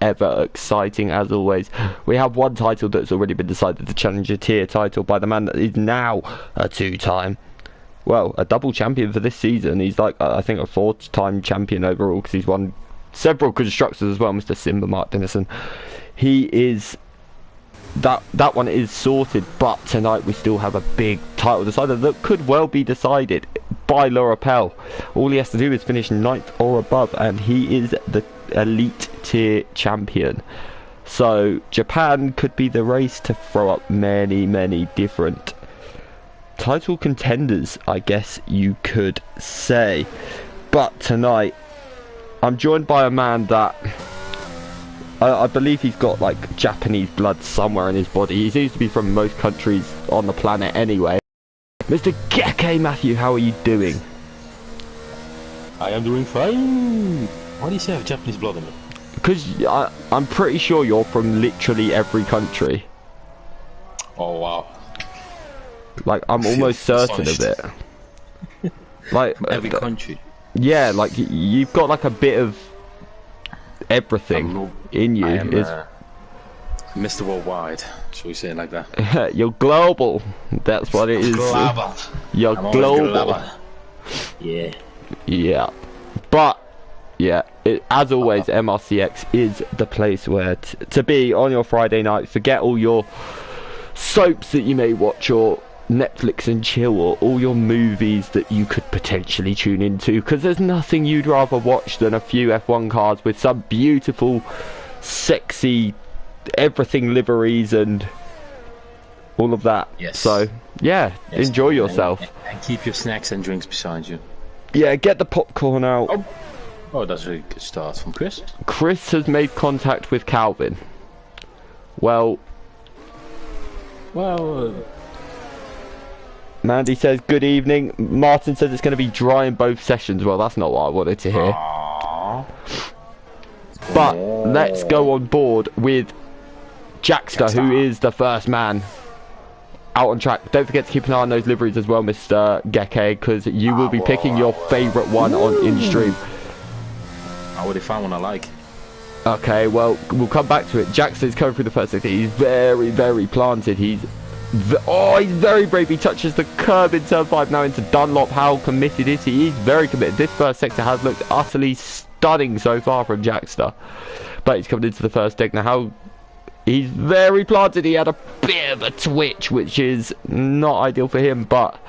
ever exciting as always. We have one title that's already been decided, the Challenger tier title, by the man that is now a a double champion for this season. He's like, I think, a 4-time champion overall because he's won several constructors as well, Mr. Simba Mark Dennison. He is... That one is sorted, but tonight we still have a big title decider that could well be decided by Laura Pell. All he has to do is finish 9th or above, and he is the elite tier champion. So Japan could be the race to throw up many different title contenders, I guess you could say. But tonight I'm joined by a man that I believe he's got like Japanese blood somewhere in his body. He seems to be from most countries on the planet anyway. Mr. Geke Matthew, how are you doing? I am doing fine. Why do you say I have Japanese blood in me? Because I'm pretty sure you're from literally every country. Oh wow. Like, I'm almost certain of it. Like every country. Yeah, like you've got like a bit of everything in you. Mr. Worldwide, shall we say it like that? You're global. That's what it is. Global. You're global. Yeah. Yeah. But yeah, as always, MRC-X is the place where to be on your Friday night. Forget all your soaps that you may watch, or Netflix and chill, or all your movies that you could potentially tune into, because there's nothing you'd rather watch than a few F1 cars with some beautiful, sexy, everything liveries and all of that. Yes. So yeah, yes, enjoy yourself. And keep your snacks and drinks beside you. Yeah, get the popcorn out. Oh, that's a really good start from Chris. Chris has made contact with Calvin. Well, Mandy says, good evening. Martin says it's going to be dry in both sessions. Well, that's not what I wanted to hear. Aww. But let's go on board with Jackster, who is the first man out on track. Don't forget to keep an eye on those liveries as well, Mr. Geke, because you will be picking your favourite one on in-stream. I already found one I like. Okay, well, we'll come back to it. Jackson's coming through the first sector. He's very planted. He's very brave. He touches the curb in turn 5 now into Dunlop. How committed is he? He's very committed. This first sector has looked utterly stunning so far from Jackster. But he's coming into the first deck now. He's very planted. He had a bit of a twitch, which is not ideal for him, but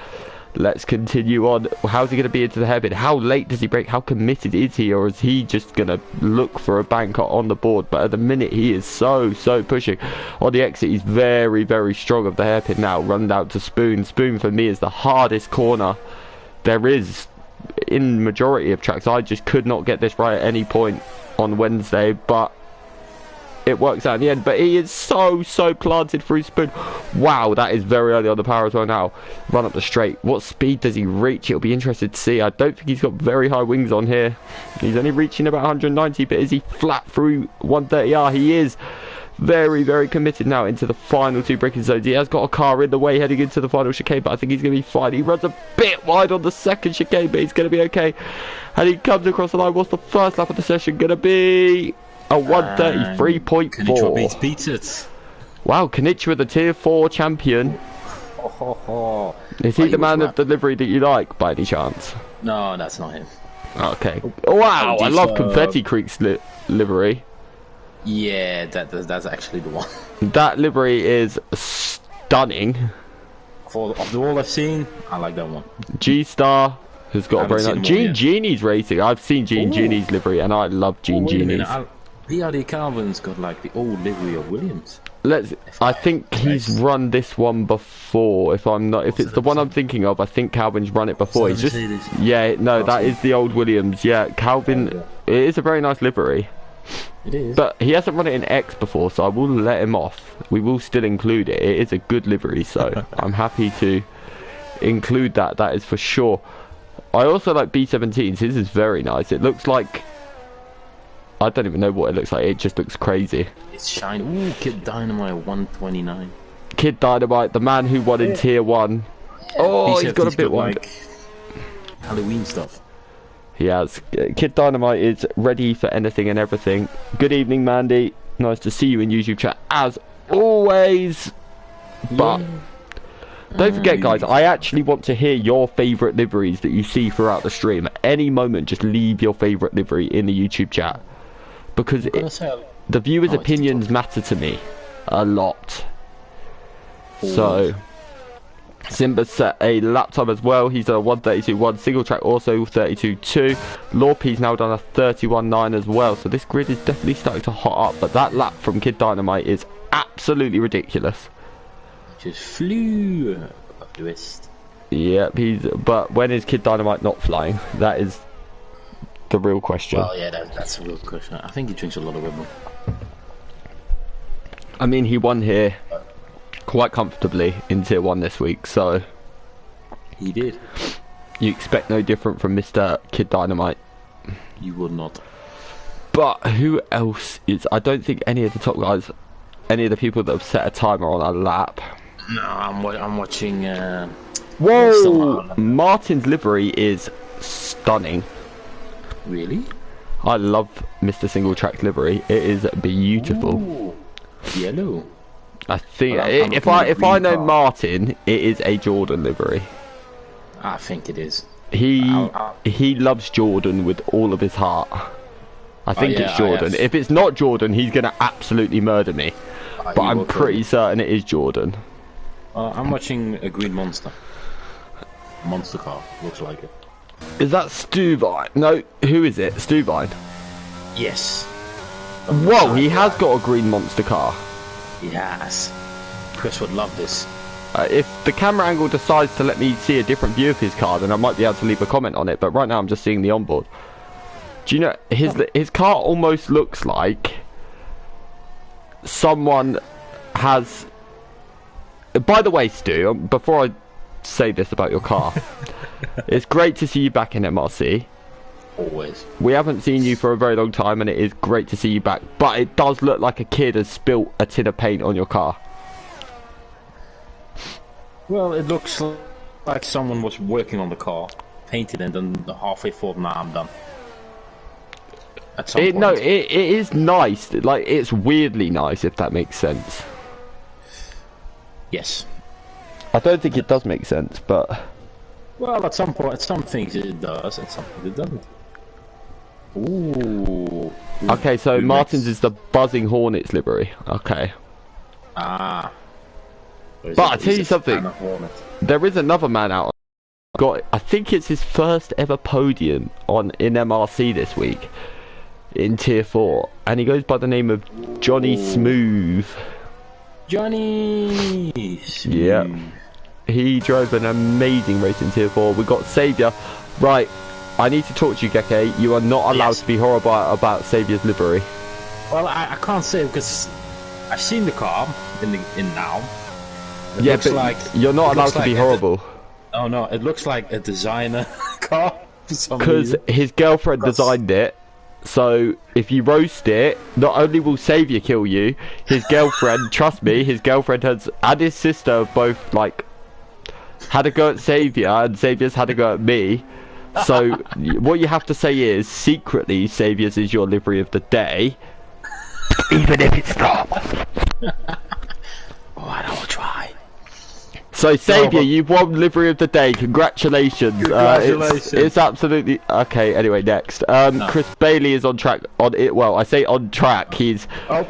let's continue on. How's he going to be into the hairpin? How late does he break? How committed is he? Or is he just going to look for a banker on the board? But at the minute, he is so pushing. On the exit, he's very strong of the hairpin now. Run down to Spoon. Spoon, for me, is the hardest corner there is in majority of tracks. I just could not get this right at any point on Wednesday, but it works out in the end. But he is so planted through Spoon. Wow, that is very early on the power as well now. Run up the straight. What speed does he reach? It'll be interesting to see. I don't think he's got very high wings on here. He's only reaching about 190, but is he flat through 130R? He is very committed now into the final 2 braking zones. He has got a car in the way heading into the final chicane, but I think he's going to be fine. He runs a bit wide on the second chicane, but he's going to be okay. And he comes across the line. What's the first lap of the session going to be? A 133.4. beats it. Wow, Konnichiwa, the tier 4 champion. Is he the man of the livery that you like, by any chance? No, that's not him. Okay. Wow, I love Confetti Creek's livery. Yeah, that's actually the one. That livery is stunning. Of the all I've seen, I like that one. G-Star has got a very nice... Gene Genie's racing. I've seen Gene Genie's livery, and I love Gene Genie's. PRD Calvin's got like the old livery of Williams. I think he's run this one before. If it's the one I'm thinking of, I think Calvin's run it before. He's just that is the old Williams. Yeah, Calvin. It is a very nice livery. It is. But he hasn't run it in X before, so I will let him off. We will still include it. It is a good livery, so I'm happy to include that. That is for sure. I also like B17s. His is very nice. It looks like... I don't even know what it looks like. It just looks crazy. It's shiny. Ooh, Kid Dynamite 129. Kid Dynamite, the man who won in tier 1. Oh, he's got a bit wide. Like Halloween stuff. He has. Kid Dynamite is ready for anything and everything. Good evening, Mandy. Nice to see you in YouTube chat as always. But don't forget, guys, I actually want to hear your favourite liveries that you see throughout the stream. At any moment, just leave your favourite livery in the YouTube chat. Because the viewers' opinions matter to me a lot. So, Simba's set a lap time as well. He's done a 1:32.1 single track, also 32.2. Lorpy's now done a 31.9 as well. So this grid is definitely starting to hot up. But that lap from Kid Dynamite is absolutely ridiculous. Just flew up the west. Yep, but when is Kid Dynamite not flying? That is the real question. Well, yeah, that's a real question. I think he drinks a lot of Red Bull. I mean, he won here quite comfortably in Tier 1 this week, so... He did. You expect no different from Mr. Kid Dynamite. You would not. But who else is... I don't think any of the top guys, any of the people that have set a timer on a lap... No, I'm watching... Whoa! Martin's livery is stunning. Really? I love Mr. Single Track livery. It is beautiful. Ooh, yellow. I think if I know Martin, it is a Jordan livery. I think it is. He loves Jordan with all of his heart. I think it's Jordan. If it's not Jordan, he's gonna absolutely murder me. But I'm pretty certain it is Jordan. I'm watching a green monster car. Looks like it. Is that Stuvine? No, who is it? Stuvine. Yes. Whoa, he has got a green monster car. He has. Chris would love this. If the camera angle decides to let me see a different view of his car, then I might be able to leave a comment on it. But right now, I'm just seeing the onboard. Do you know his car almost looks like someone has. By the way, Stu, before I say this about your car, it's great to see you back in MRC. Always. We haven't seen you for a very long time, and it is great to see you back. But it does look like a kid has spilt a tin of paint on your car. Well, it looks like someone was working on the car, painted, and then halfway thought, nah, I'm done. At some point. No, it is nice. Like, it's weirdly nice, if that makes sense. Yes. I don't think it does make sense, but... Well, at some point, at some things it does, at some things it doesn't. Ooh. Okay, so Martin's is the Buzzing Hornets livery. Okay. Ah. But I tell you something, there is another man out. I think it's his first ever podium in MRC this week, in Tier 4, and he goes by the name of Johnny Smooth. Johnny Smooth. Yeah. He drove an amazing race in Tier 4. We got Saviour. Right, I need to talk to you, Geke. You are not allowed to be horrible about Saviour's livery. Well, I can't say because I've seen the car in now. Yeah, but you're not allowed to be horrible. Oh no, it looks like a designer car for some reason. Because his girlfriend designed it. So if you roast it, not only will Saviour kill you, his girlfriend, trust me, his girlfriend and his sister have both like had a go at Saviour, and Saviour's had a go at me. So what you have to say is, secretly, Saviour's is your livery of the day, even if it's not. Alright, I will try. So Saviour, you've won livery of the day. Congratulations. Congratulations. It's absolutely okay. Anyway, next. No. Chris Bailey is on track. Well, I say on track. He's out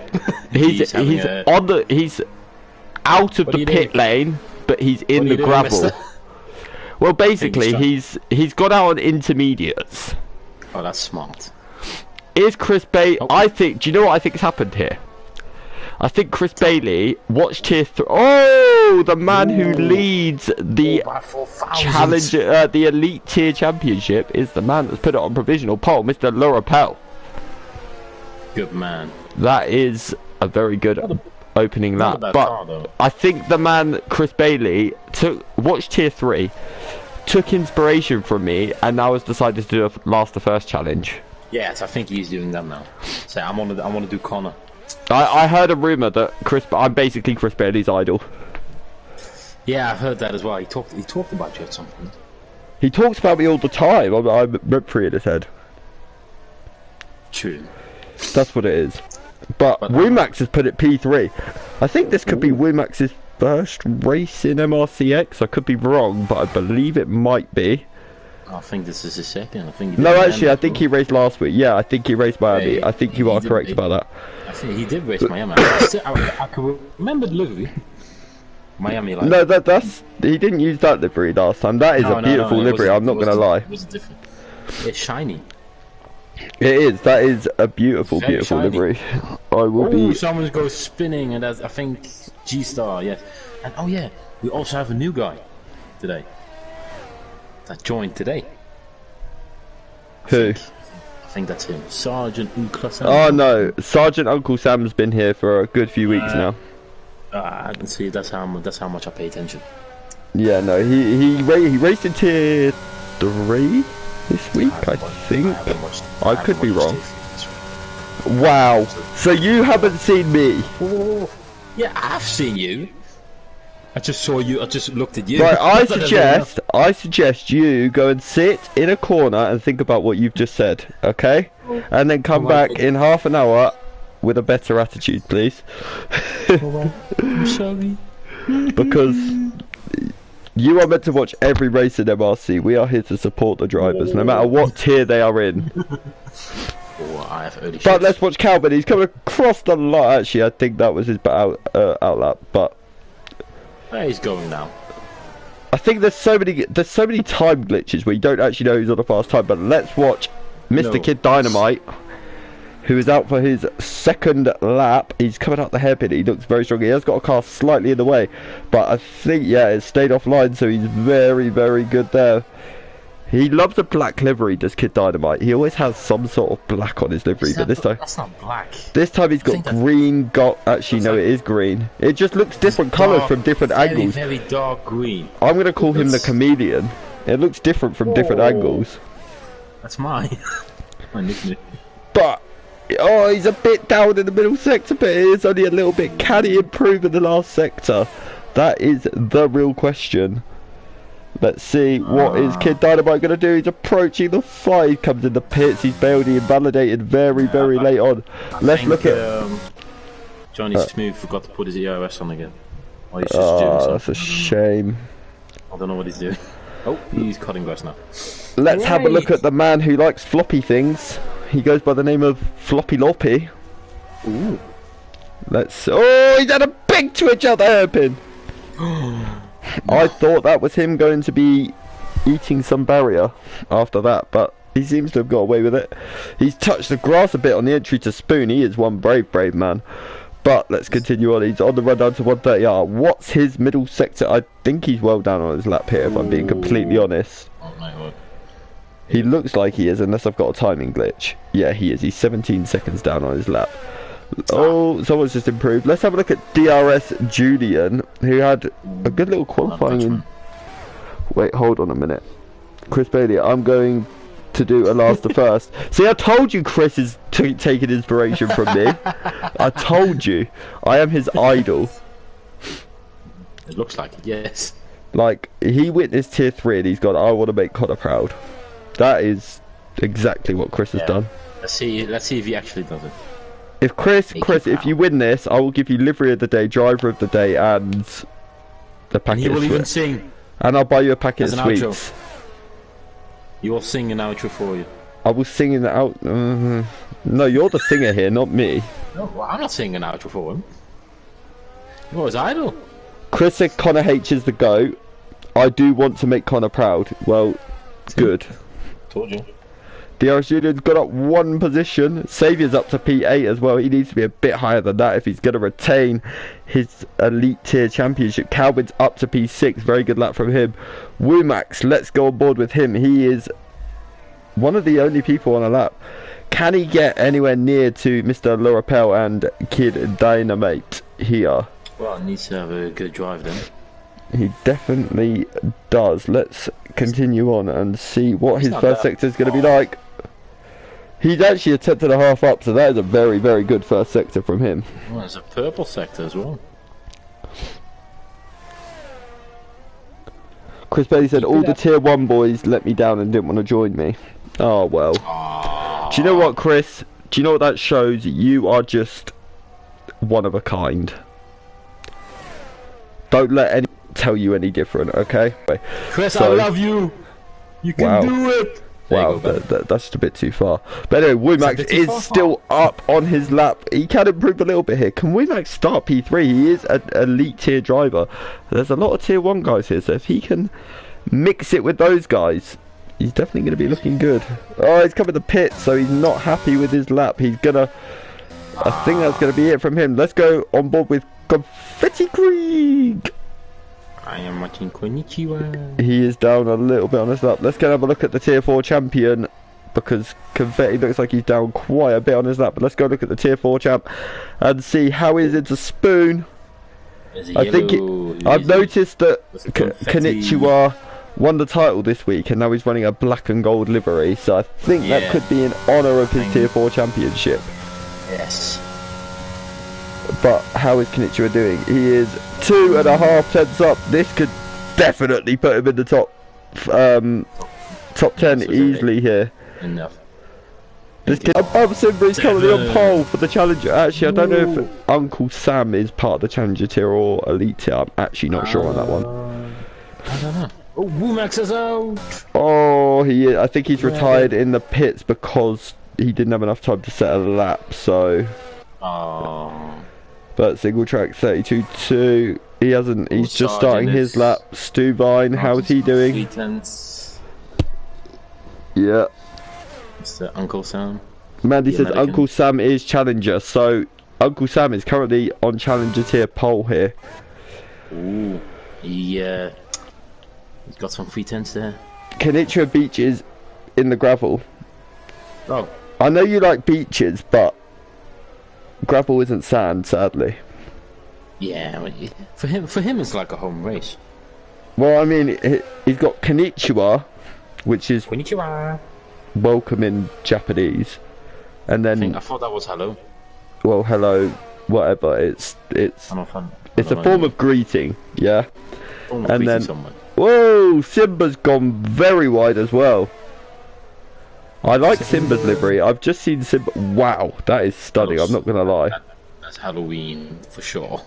of the pit lane, but he's in the gravel. Well, basically, he's got out on intermediates. Oh, that's smart. Is Chris Bailey? I think. Do you know what I think's happened here? I think Chris Bailey watched Tier 3. Oh, the man who leads the Challenger, the Elite Tier Championship, is the man that's put it on provisional pole, Mr. Lorapel. Good man. That is a very good opening lap. But I think the man Chris Bailey watched Tier 3, took inspiration from me, and now has decided to do a the first challenge. Yes, I think he's doing that now. So I want to do Connor. I heard a rumour that I'm basically Chris Bailey's idol. Yeah, I heard that as well. He talked about you at some point. He talks about me all the time. I'm rent-free in his head. True. That's what it is. But Womax has put it P3. I think this could be Womax's first race in MRC-X. I could be wrong, but I believe it might be. I think this is his second. I think. No, actually, I think he raced last week. Yeah, I think he raced Miami. I think you are correct about that. I think he did race Miami. I can remember the livery. Miami, like. No, that's he didn't use that livery last time. That is a beautiful livery. I'm not gonna lie. It was different. It's shiny. It is. That is a beautiful, beautiful livery. I will be. Someone goes spinning, and that's, I think, G-Star. Yes. And oh yeah, we also have a new guy today. That joined today. Who? I think that's him. Sergeant Uncle Sam. Oh no, Sergeant Uncle Sam's been here for a good few weeks now. I can see that's how much I pay attention. Yeah, no, he raced in tier 3 this week, I think. I could be wrong. Wow, so you haven't seen me? Oh, yeah, I've seen you. I just saw you. I just looked at you. Right, I suggest you go and sit in a corner and think about what you've just said, okay? And then come back in half an hour with a better attitude, please. I'm sorry. Because you are meant to watch every race in MRC. We are here to support the drivers, no matter what tier they are in. I have early but let's watch Calvin. He's coming across the line. Actually, I think that was his outlap, but. Where he's going now? I think there's so many time glitches where you don't actually know who's on a fast time. But let's watch Mr. Kid Dynamite, who is out for his second lap. He's coming out the hairpin. He looks very strong. He has got a car slightly in the way, but I think it stayed offline, so he's very, very good there. He loves a black livery, does Kid Dynamite. He always has some sort of black on his livery, but this time... That's not black. This time he's got green, Actually, no, it is green. It just looks different colours from different angles. Very dark green. I'm going to call him the chameleon. It looks different from different angles. That's my nickname. But... oh, he's a bit down in the middle sector, but it is only a little bit. Can he improve in the last sector? That is the real question. Let's see, what is Kid Dynamite going to do? He's approaching the 5, comes in the pits, he's bailed, he invalidated very, very late on. Let's look at... Johnny Smooth forgot to put his ERS on again. Or he's just doing something. That's a shame. I don't know what he's doing. Oh, he's cutting grass now. Let's have a look at the man who likes floppy things. He goes by the name of Floppy Loppy. Ooh. Let's... oh, he's had a big twitch out the hairpin. I thought that was him going to be eating some barrier after that, but he seems to have got away with it. He's touched the grass a bit on the entry to Spoon. He is one brave man. But let's continue on. He's on the run down to 130R. What's his middle sector? I think he's well down on his lap here, if I'm being completely honest. Oh my word. He looks like he is, unless I've got a timing glitch. Yeah, he is. He's 17 seconds down on his lap. Oh, someone's just improved. Let's have a look at DRS Julian, who had a good little qualifying in... wait, hold on a minute. Chris Bailey, I'm going to do a last to first. See, I told you Chris is taking inspiration from me. I told you. I am his idol. It looks like it, yes. Like, he witnessed tier 3 and he's gone, I want to make Connor proud. That is exactly what Chris has done. Let's see if he actually does it. If Chris, if you win this, I will give you livery of the day, driver of the day, and the packet. And he will even sing. And I'll buy you a packet of sweets. Outro. You will sing an outro for you. I will sing an out. No, you're the singer here, not me. No, well, I'm not singing an outro for him. You're his idol. Chris said Connor H is the GOAT. I do want to make Connor proud. Well, good. Told you. DRS Julian's got up 1 position. Saviour's up to P8 as well. He needs to be a bit higher than that if he's going to retain his elite tier championship. Calvin's up to P6. Very good lap from him. Womax, let's go on board with him. He is one of the only people on a lap. Can he get anywhere near to Mr. Lorapel and Kid Dynamite here? Well, he needs to have a good drive then. He definitely does. Let's continue on and see what his first sector is going to be like. He's actually attempted a half up, so that is a very, very good first sector from him. Well, there's a purple sector as well. Chris Bailey said, all the tier 1 boys let me down and didn't want to join me. Oh, well. Do you know what, Chris? Do you know what that shows? You are just one of a kind. Don't let anyone tell you any different, okay? Chris, I love you. You can do it. Wow, that's just a bit too far. But anyway, Womax is still up on his lap. He can improve a little bit here. Can Womax start P3? He is an elite tier driver. There's a lot of tier 1 guys here, so if he can mix it with those guys, he's definitely going to be looking good. Oh, he's coming to pit, so he's not happy with his lap. He's gonna... I think that's going to be it from him. Let's go on board with Confetti Krieg. I am watching Konnichiwa. He is down a little bit on his lap. Let's go have a look at the tier 4 champion, because Confetti looks like he's down quite a bit on his lap. But let's go look at the tier 4 champ and see how he's into Spoon. I think I've noticed that Konnichiwa won the title this week, and now he's running a black and gold livery. So I think that could be in honour of his tier 4 championship. Yes. But how is Konnichiwa doing? He is 2.5 tenths up. This could definitely put him in the top 10 easily here. Enough. This kid above Simba is currently on pole for the Challenger. Actually, I don't know if Uncle Sam is part of the Challenger tier or Elite tier. I'm actually not sure on that one. I don't know. Oh, Womax is out. Oh, I think he's retired in the pits because he didn't have enough time to set a lap. So. Oh. But single track 32.2. He hasn't. He's just starting his lap. Stuvine, how's he doing? Yeah. Mr. Uncle Sam. Mandy says Uncle Sam is Challenger, so Uncle Sam is currently on Challenger tier pole here. Ooh, yeah. He's got some 310s there. Konnichiwa Beach is in the gravel. Oh. I know you like beaches, but gravel isn't sand, sadly. Yeah, for him it's like a home race. Well, I mean, he's got Konnichiwa, which is Konnichiwa. Welcome in Japanese, and then I thought that was hello. Well, hello, whatever. It's a form of greeting, yeah. And then whoa, Simba's gone very wide as well. I like Simba's livery. I've just seen Simba. Wow, that is stunning. I'm not gonna lie. That's Halloween for sure.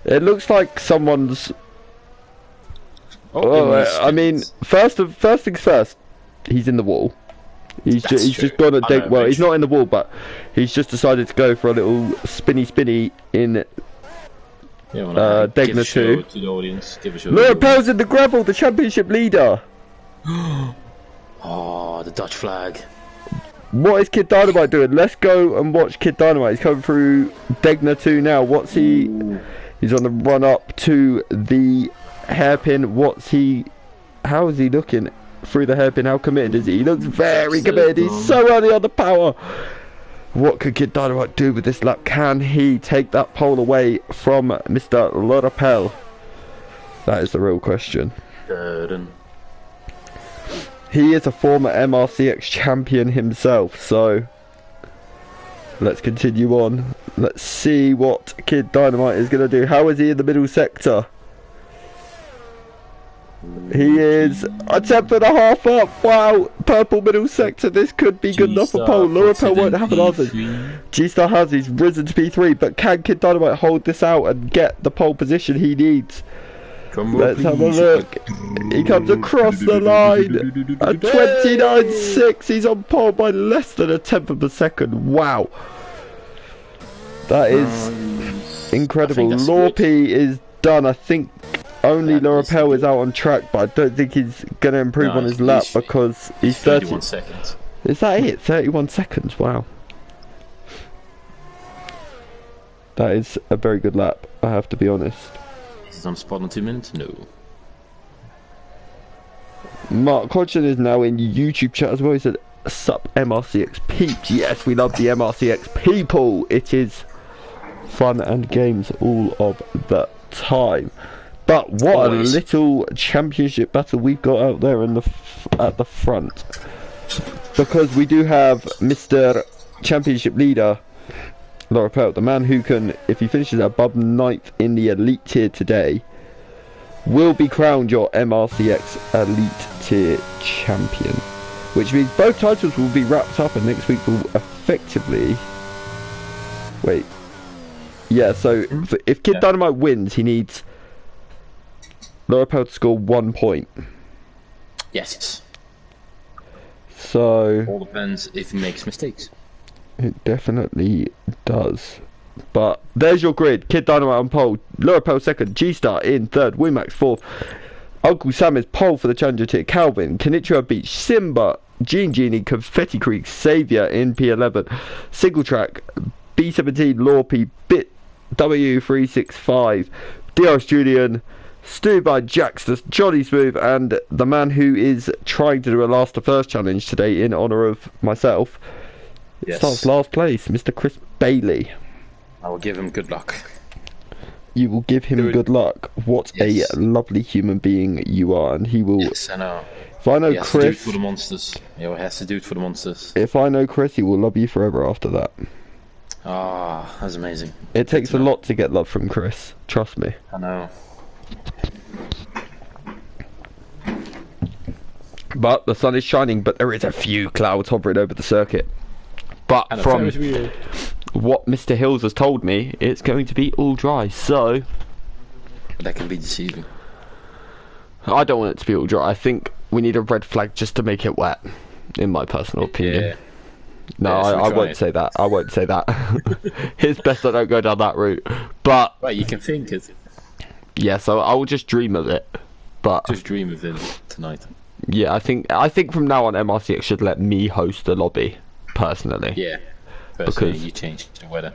It looks like someone's. I mean, first things first. He's in the wall. He's just gone at dig. Well, he's not in the wall, but he's just decided to go for a little spinny in Degna 2. To the audience. Give a show. Laura Pell's in the gravel, the championship leader. Oh, the Dutch flag. What is Kid Dynamite doing? Let's go and watch Kid Dynamite. He's coming through Degna 2 now. What's he? Ooh. He's on the run up to the hairpin. How is he looking through the hairpin? How committed is he? He looks very committed. He's so early on the power. What could Kid Dynamite do with this lap? Can he take that pole away from Mr. Lorapel? That is the real question. He is a former MRC-X champion himself, so let's continue on. Let's see what Kid Dynamite is going to do. How is he in the middle sector? He is a 10.5 up. Wow, purple middle sector. This could be good enough for pole. Lorapel won't have an answer. G-Star has. He's risen to P3, but can Kid Dynamite hold this out and get the pole position he needs? Let's have a look. He comes across the line at 29.6. He's on pole by less than a tenth of a second. Wow, that is incredible. Lorpy is done. I think only Lorapel is out on track, but I don't think he's going to improve on his lap because he's 31 seconds. Is that it? 31 seconds. Wow, that is a very good lap, I have to be honest. Is on spot in 2 minutes? No. Mark Hodgson is now in YouTube chat as well. He said, "Sup MRC-X peeps." Yes, we love the MRC-X people. It is fun and games all of the time. But what a little championship battle we've got out there in at the front, because we do have Mr. Championship leader Lorapel, the man who can, if he finishes above 9th in the elite tier today, will be crowned your MRC-X Elite Tier Champion. Which means both titles will be wrapped up and next week will effectively... Wait. Yeah, so if Kid Dynamite wins, he needs Lorapel to score 1 point. Yes. So... All depends if he makes mistakes. It definitely does. But there's your grid. Kid Dynamite on pole, Lorapel second, G-Star in third, Wimax fourth. Uncle Sam is pole for the challenger tier. Calvin, Konnichiwa Beach, Simba, Genie, Confetti Creek, Saviour in P11, Single Track, B17, Lorpy, Bit W365, DRS Julian, Stu by Jaxter, Johnny Smooth, and the man who is trying to do a last to first challenge today in honour of myself. Yes. Starts last place, Mr. Chris Bailey. I will give him good luck. You will give him good luck. What a lovely human being you are, and he will. Yes, I know. If I know he has Chris, to do it for the monsters. He has to do it for the monsters. If I know Chris, he will love you forever after that. Ah, that's amazing. It takes a lot to get love from Chris. Trust me. I know. But the sun is shining, but there is a few clouds hovering over the circuit. But And from what Mr. Hills has told me, it's going to be all dry, so... That can be deceiving. I don't want it to be all dry. I think we need a red flag just to make it wet, in my personal opinion. Yeah. No, Yeah, I won't say that. I won't say that. It's best I don't go down that route. But... Well, you can think it. Yeah, so I will just dream of it. But... Just dream of it tonight. Yeah, I think from now on MRC-X should let me host the lobby, personally. Yeah. Personally, Because you changed the weather.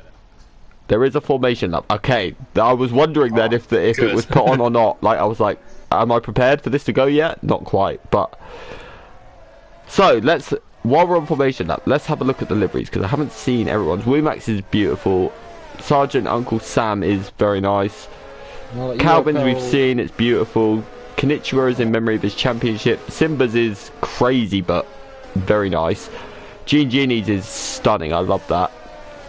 there is a formation up. Okay, I was wondering then if it was put on or not. Like, I was like, am I prepared for this to go yet? Not quite, but... So, while we're on formation lap, let's have a look at the liveries, because I haven't seen everyone's. Wimax is beautiful. Sergeant Uncle Sam is very nice. Well, Calvin's we've seen, it's beautiful. Konnichiwa is in memory of his championship. Simba's is crazy, but very nice. Genie's is stunning, I love that.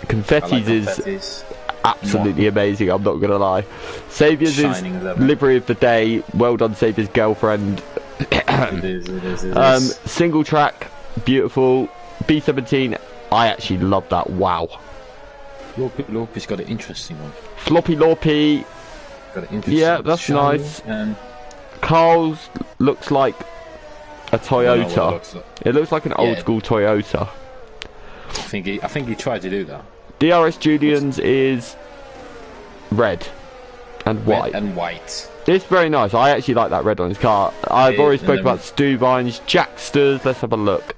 Confetti's is absolutely amazing, I'm not gonna lie. Saviour's is livery of the day. Well done, Saviour's girlfriend. It is. Single track, beautiful. B17, I actually love that. Wow. Lorpy's got an interesting one. Floppy Lorpy, Got an interesting yeah, that's shiny, nice. And Carl's looks like a Toyota. It looks like an old school Toyota. I think he tried to do that. DRS Julian's is red and white. Red and white. It's very nice. I actually like that red on his car. I've already spoken about Stuvines, Jacksters. Let's have a look.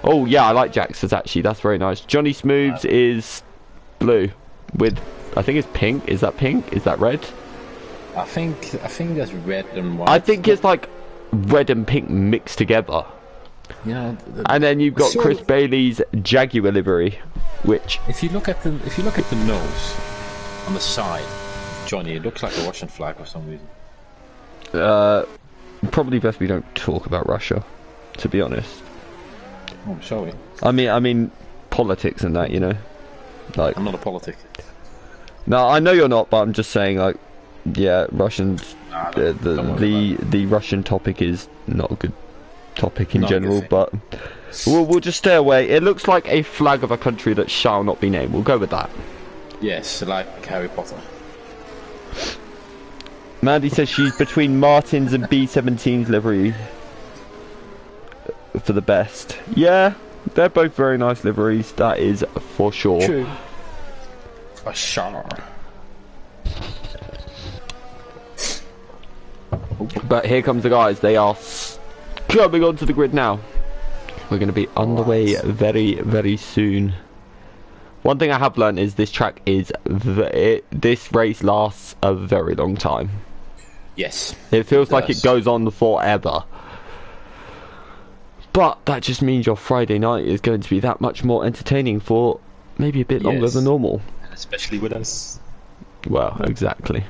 Oh yeah, I like Jacksters actually. That's very nice. Johnny Smooths is blue with, I think it's pink. Is that pink? Is that red? I think that's red and white. I think it's like red and pink mixed together. Yeah. And then you've got Chris Bailey's Jaguar livery, which If you look at the nose on the side, Johnny, it looks like a Russian flag for some reason. probably best we don't talk about Russia, to be honest. Oh, shall we? I mean politics and that, you know. Like, I'm not a politic. no, I know you're not, but I'm just saying, like, yeah, Russians. The Russian topic is not a good topic in general, but we'll just stay away. It looks like a flag of a country that shall not be named. We'll go with that. Yes, like Harry Potter. Mandy says she's between Martin's and B17's livery for the best. Yeah, they're both very nice liveries, that is for sure. True. For sure. But here comes the guys. They are coming onto the grid now. We're going to be on the way very, very soon. One thing I have learned is this track is... this race lasts a very long time. Yes. It feels like it goes on forever. But that just means your Friday night is going to be that much more entertaining for maybe a bit longer than normal. Especially with us. Well, exactly.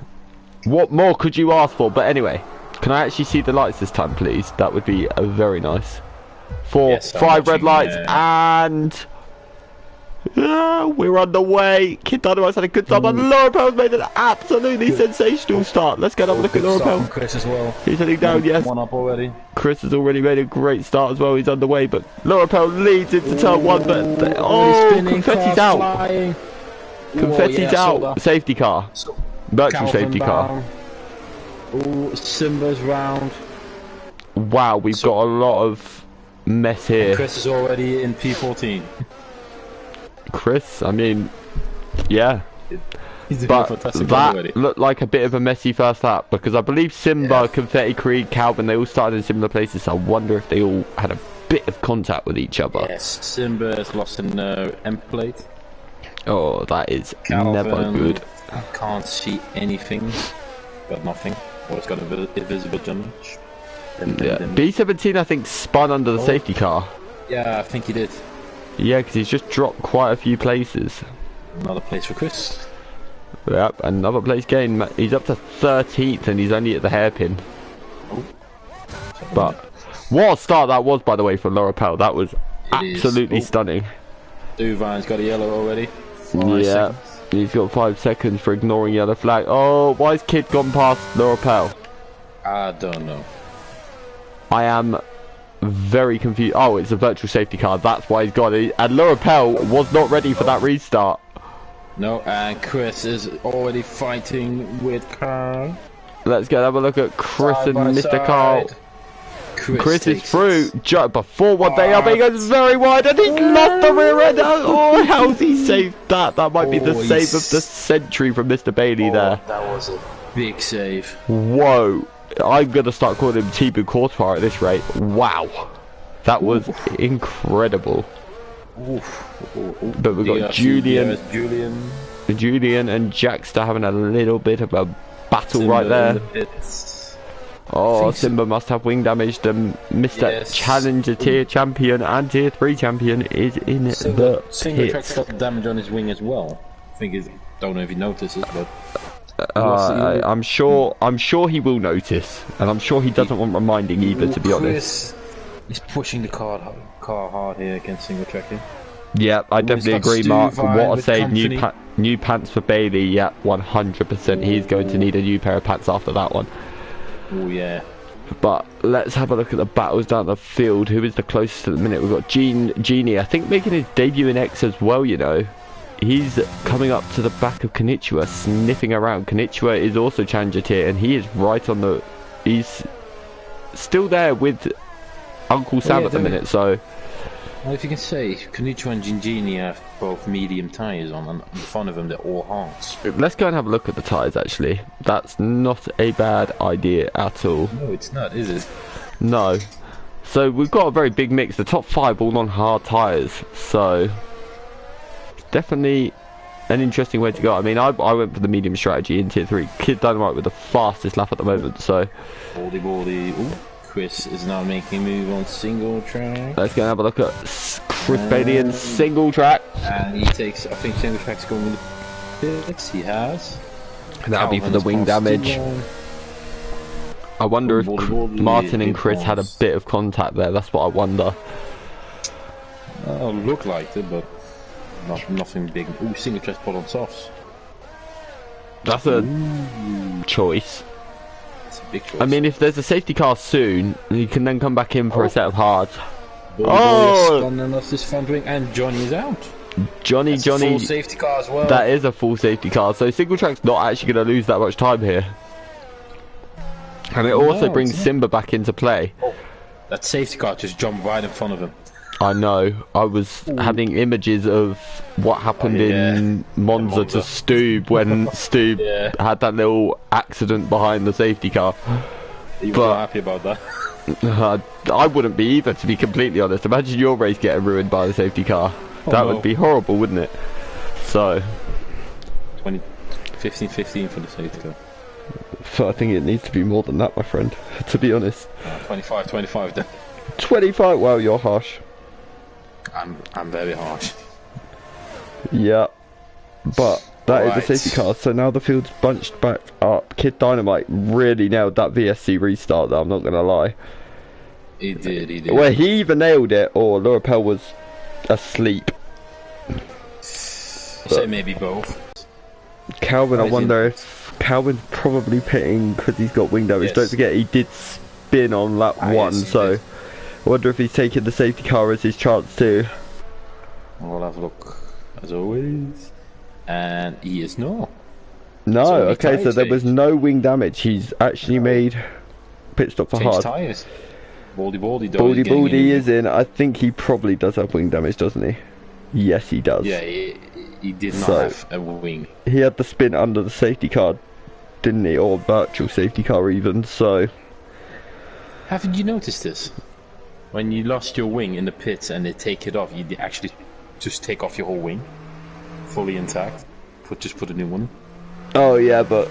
What more could you ask for? But anyway, can I actually see the lights this time, please? That would be very nice. 5 red lights and We're underway. Kid Dynamite's had a good start, but Lorapel's made an absolutely sensational start. Let's go and have a look at Lorapel. Chris as well. He's heading down, yes. One up already. Chris has already made a great start as well. He's underway, but Lorapel leads into turn one. But confetti's out. Flying. Confetti's out. Safety car. Virtual safety car. Oh, Simba's round. Wow, we've got a lot of mess here. Chris is already in P14. Chris, I mean, yeah. He's doing But a fantastic job that already. looked like a bit of a messy first lap because I believe Simba, Confetti Creed, Calvin, they all started in similar places. So I wonder if they all had a bit of contact with each other. Yes, Simba has lost an M plate. Oh, that is Calvin, never good. Can't see anything. Got nothing. Or it's got invisible damage. Yeah. B17, I think, spun under the safety car. Yeah, I think he did. Yeah, because he's just dropped quite a few places. Another place for Chris. Yep, another place gained. He's up to 13th and he's only at the hairpin. Oh. But what a start that was, by the way, for Lorapel. That was absolutely stunning. Duvan's got a yellow already. 5 Yeah, seconds. he's got 5 seconds for ignoring yellow flag. Oh, why has Kid gone past Lorapel? I don't know. I am very confused. Oh, it's a virtual safety car. That's why he's got it. And Lorapel was not ready for that restart. No, and Chris is already fighting with Carl. Let's go have a look at Chris Side and by Mr. side. Carl. Chris is takes through. it. Before one day up, he goes very wide and he's lost the rear end. Oh, how's he saved that? That might be the save of the century from Mr. Bailey there. That was a big save. Whoa. I'm going to start calling him Tibu Courtois at this rate. Wow. That was incredible. But we've got Julian and Jackster having a little bit of a battle Simba right there. in the pits. Oh, Simba must have wing damage. Mr. Challenger tier champion and tier 3 champion is in the Single-Track's pits. got damage on his wing as well. I think he's, don't know if he notices, but I'm sure he will notice, and I'm sure he doesn't want reminding either, to be honest. He's pushing the car hard here against Single-Track. Yeah, I definitely agree, Mark. Stu Vine What a with save. company. New pants for Bailey. Yeah, 100%. He's going to need a new pair of pants after that one. Oh yeah. But let's have a look at the battles down the field. Who is the closest at the minute? We've got Genie, I think, making his debut in X as well, you know. He's coming up to the back of Konnichiwa, sniffing around. Konnichiwa is also challenger tier, and he is right on the... He's still there with Uncle Sam at the minute, so... Well, if you can say, Konnichiwa and Gingini have both medium tyres on, and in front of them they're all hards. Let's go and have a look at the tyres, actually. That's not a bad idea at all. No, it's not, is it? No. So we've got a very big mix. The top 5 all on hard tyres, so... Definitely an interesting way to go. I mean, I went for the medium strategy in tier 3. Kid Dynamite with the fastest lap at the moment, so... Baldy. Ooh, Chris is now making a move on single track. Let's go and have a look at Chris Bailey in single track. And he takes, I think single track's going in the pits. He has. That'll be for the wing damage. I wonder if Martin and Chris had a bit of contact there. That's what I wonder. Look like it, but nothing big. Ooh, single track spot on softs. That's a choice. It's a big choice. I mean, if there's a safety car soon, you can then come back in for a set of hards. Spun off this front wing, and Johnny is out. Johnny. Full safety car as well. That is a full safety car, so single track's not actually going to lose that much time here. And it also brings Simba back into play. Oh, that safety car just jumped right in front of him. I know. I was having images of what happened in Monza to Stube when Stube had that little accident behind the safety car. You were happy about that? I wouldn't be either, to be completely honest. Imagine your race getting ruined by the safety car. That would be horrible, wouldn't it? So 15-15 for the safety car. So I think it needs to be more than that, my friend, to be honest. 25 then. 25? Well, you're harsh. I'm very harsh. Yeah. But that is the safety car, so now the field's bunched back up. Kid Dynamite really nailed that VSC restart, though, I'm not going to lie. He did. Well, he either nailed it or Lorapel was asleep. I say maybe both. Calvin, I wonder if Calvin's probably pitting because he's got wing damage. Yes. Don't forget he did spin on lap 1, yes, so I wonder if he's taking the safety car as his chance too. We'll have a look as always. And he is no. No, okay, so there was no wing damage. He's actually made pit stop for Change hard. tyres. Baldy Baldy is in. I think he probably does have wing damage, doesn't he? Yes, he does. Yeah, he did not have a wing. He had the spin under the safety car, didn't he? Or virtual safety car even, so... Haven't you noticed this? When you lost your wing in the pits and they take it off, you actually just take off your whole wing. Fully intact. Just put a new one. Oh yeah, but...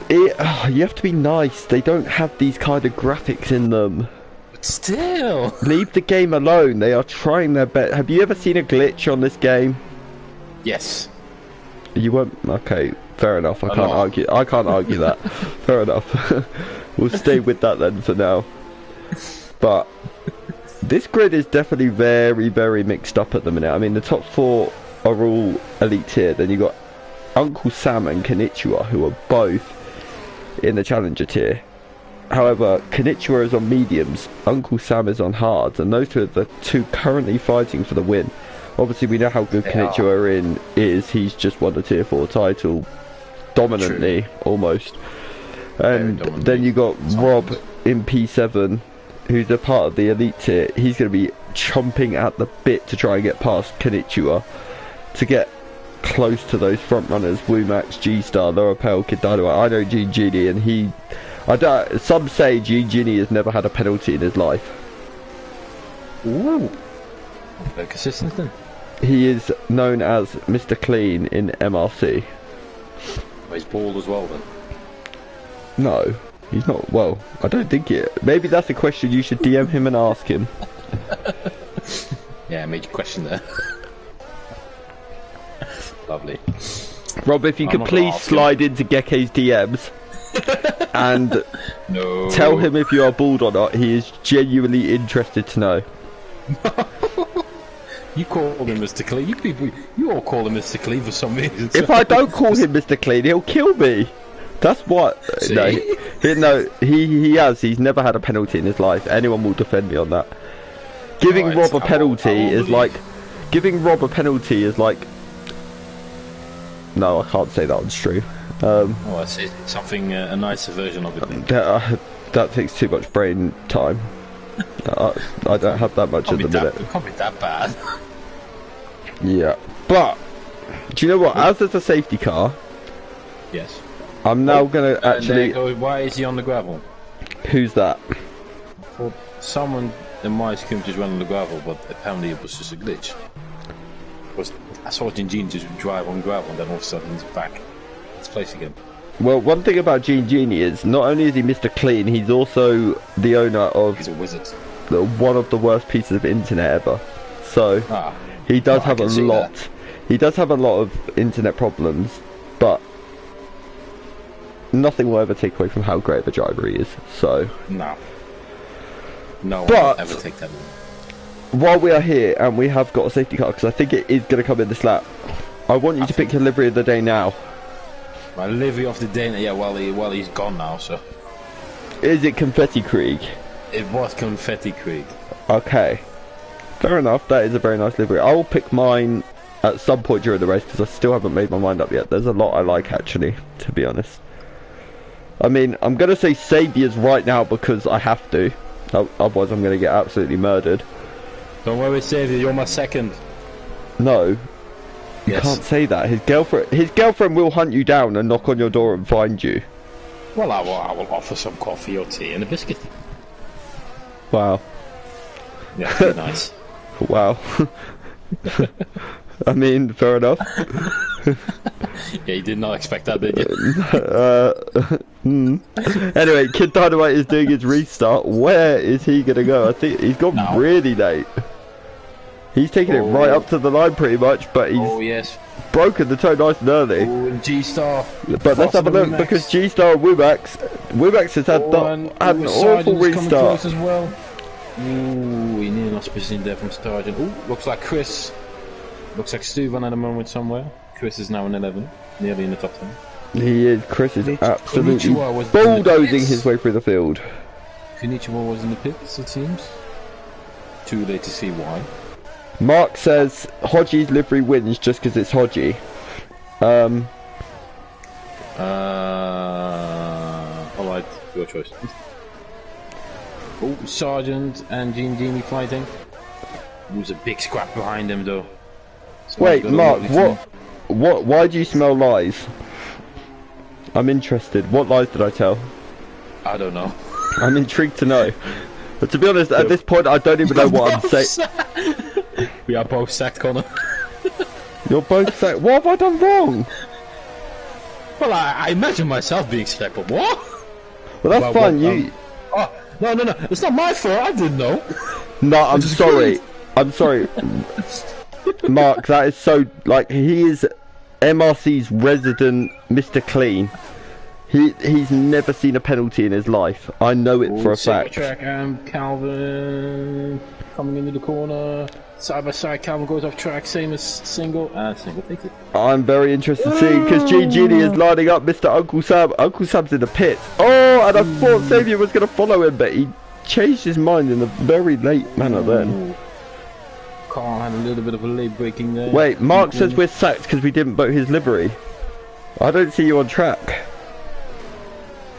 you have to be nice. They don't have these kind of graphics in them. But still! Leave the game alone. They are trying their best. Have you ever seen a glitch on this game? Yes. You weren't... Okay, fair enough. I can't argue that. Fair enough. We'll stay with that then for now. But this grid is definitely very, very mixed up at the minute. I mean, the top 4 are all elite tier. Then you got Uncle Sam and Konnichiwa, who are both in the challenger tier. However, Konnichiwa is on mediums, Uncle Sam is on hards, and those two are the two currently fighting for the win. Obviously, we know how good Konnichiwa is. He's just won the tier 4 title dominantly, almost. And then you got Rob in P7, who's a part of the elite tier. He's going to be chomping at the bit to try and get past Konnichiwa to get close to those front runners, Wumax, G-Star, Laura Pell, Kid Dynamite. I know Gene Genie, and some say Gene Genie has never had a penalty in his life. Ooh. Very consistent then. He is known as Mr. Clean in MRC. Well, he's bald as well then. No, he's not. Well, I don't think it. Maybe that's a question you should DM him and ask him. Yeah, I made you question there. Lovely. Rob, if you could please slide into Gekke's DMs and tell him if you are bald or not. He is genuinely interested to know. You call him Mr. Clean. You all call him Mr. Clean for some reason. If I don't call him Mr. Clean, he'll kill me. That's what. See? He has. He's never had a penalty in his life. Anyone will defend me on that. Giving Rob a penalty is like. Giving Rob a penalty is like. No, I can't say that on stream. Oh, I see. Something a nicer version of it. That takes too much brain time. I don't have that much at the minute. It can't be that bad. Yeah, but do you know what? As there's a safety car, yes. I'm now gonna actually. Why is he on the gravel? Who's that? Well, someone in my screen just went on the gravel, but apparently it was just a glitch. I saw Gene just drive on gravel, and then all of a sudden he's back in his place again. Well, one thing about Gene Genie is not only is he Mr. Clean, he's also the owner of. He's a wizard. One of the worst pieces of internet ever. So he does have a lot. He does have a lot of internet problems, but nothing will ever take away from how great of a driver he is. So no one will ever take that away. While we are here and we have got a safety car, because I think it is going to come in this lap, I want you to pick your livery of the day now. My livery of the day, yeah. Well, he's gone now. So is it Confetti Krieg? It was Confetti Krieg. Okay, fair enough. That is a very nice livery. I will pick mine at some point during the race because I still haven't made my mind up yet. There's a lot I like actually, to be honest. I mean, I'm going to say Saviours right now because I have to. Otherwise I'm going to get absolutely murdered. Don't worry, Saviour, you're my second. No. You can't say that. His girlfriend will hunt you down and knock on your door and find you. Well, I will offer some coffee or tea and a biscuit. Wow. Yeah, pretty nice. Wow. I mean, fair enough. Yeah, you did not expect that, did you? Anyway, Kid Dynamite is doing his restart. Where is he going to go? I think he's gone really late. He's taking it right up to the line pretty much, but he's broken the toe nice and early. Oh, and G-Star. But let's have a look, because G-Star and Wumax has had an awful restart. As well. Ooh, he nearly lost position there from Sargent. Ooh, looks like Chris. Looks like Stuvan at the moment somewhere. Chris is now in 11, nearly in the top 10. He is. Chris is absolutely Konnichiwa was bulldozing his way through the field. Konnichiwa was in the pits, it seems. Too late to see why. Mark says Hodgie's livery wins just because it's Hodgie. Alright, your choice. Oh, Sergeant and Genie fighting. There's a big scrap behind him though. Wait, Mark, why do you smell lies? I'm interested. What lies did I tell? I don't know. I'm intrigued to know. But to be honest, at this point, I don't even know what I'm saying. We are both sacked, Connor. You're both sacked. What have I done wrong? Well, I imagine myself being sacked, but what? Well, that's fine. Oh, no. It's not my fault. I didn't know. No, I'm sorry. I'm sorry. Mark, that is so... Like, he is MRC's resident Mr. Clean. He's never seen a penalty in his life. I know it for a fact. Track, Calvin coming into the corner. Side by side, Calvin goes off track, same as single. Single takes it. I'm very interested to see, because Genie is lining up Mr. Uncle Sam. Uncle Sam's in the pit. Oh, and I thought Xavier was going to follow him, but he changed his mind in a very late manner then. Carl had a little bit of a late breaking there. Wait, Mark says we're sacked because we didn't vote his livery. I don't see you on track.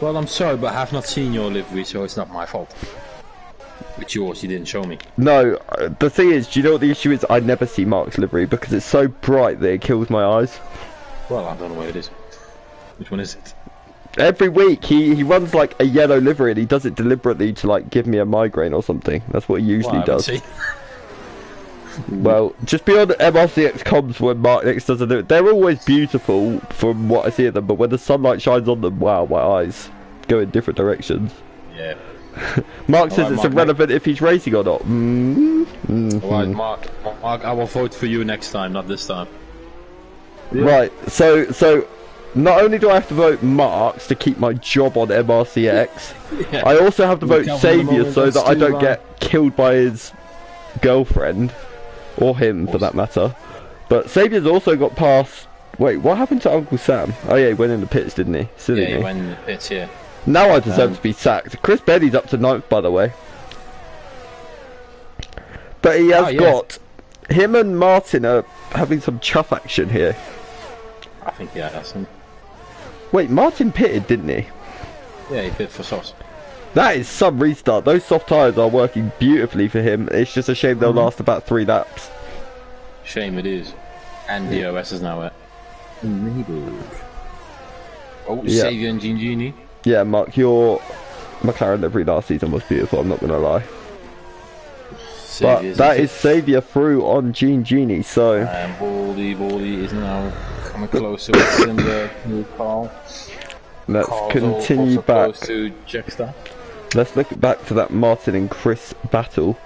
Well, I'm sorry, but I have not seen your livery, so it's not my fault. With yours, you didn't show me. No, the thing is, do you know what the issue is? I never see Mark's livery because it's so bright that it kills my eyes. Well, I don't know where it is. Which one is it? Every week he runs like a yellow livery and he does it deliberately to like give me a migraine or something. That's what he usually does. Well, just be on MRC-X comms when MRC-X doesn't do it. They're always beautiful from what I see of them, but when the sunlight shines on them, wow, my eyes go in different directions. Yeah. Mark says it's irrelevant if he's racing or not. Alright, Mark, I will vote for you next time, not this time. Yeah. Right, so not only do I have to vote Marks to keep my job on MRC-X, yeah. I also have to vote Xavier so that I don't get killed by his girlfriend. Or him, for that matter. But Xavier's also got past... Wait, what happened to Uncle Sam? Oh yeah, he went in the pits, didn't he? Silly he went in the pits, yeah. Now I deserve to be sacked. Chris Benny's up to 9th, by the way. But he has got... Him and Martin are having some chuff action here. I think he has some. Wait, Martin pitted, didn't he? Yeah, he pitted for softs. That is some restart. Those soft tyres are working beautifully for him. It's just a shame they'll last about 3 laps. Shame it is. And DOS is now at... Oh, yeah. Xavier and Genie. Yeah, Mark, your McLaren livery last season was beautiful, I'm not going to lie. But that is Xavier through on Genie, so... And Baldy is now coming closer with Cinder, Carl. Let's Carl's continue back. To Jackster. Let's look back to that Martin and Chris battle.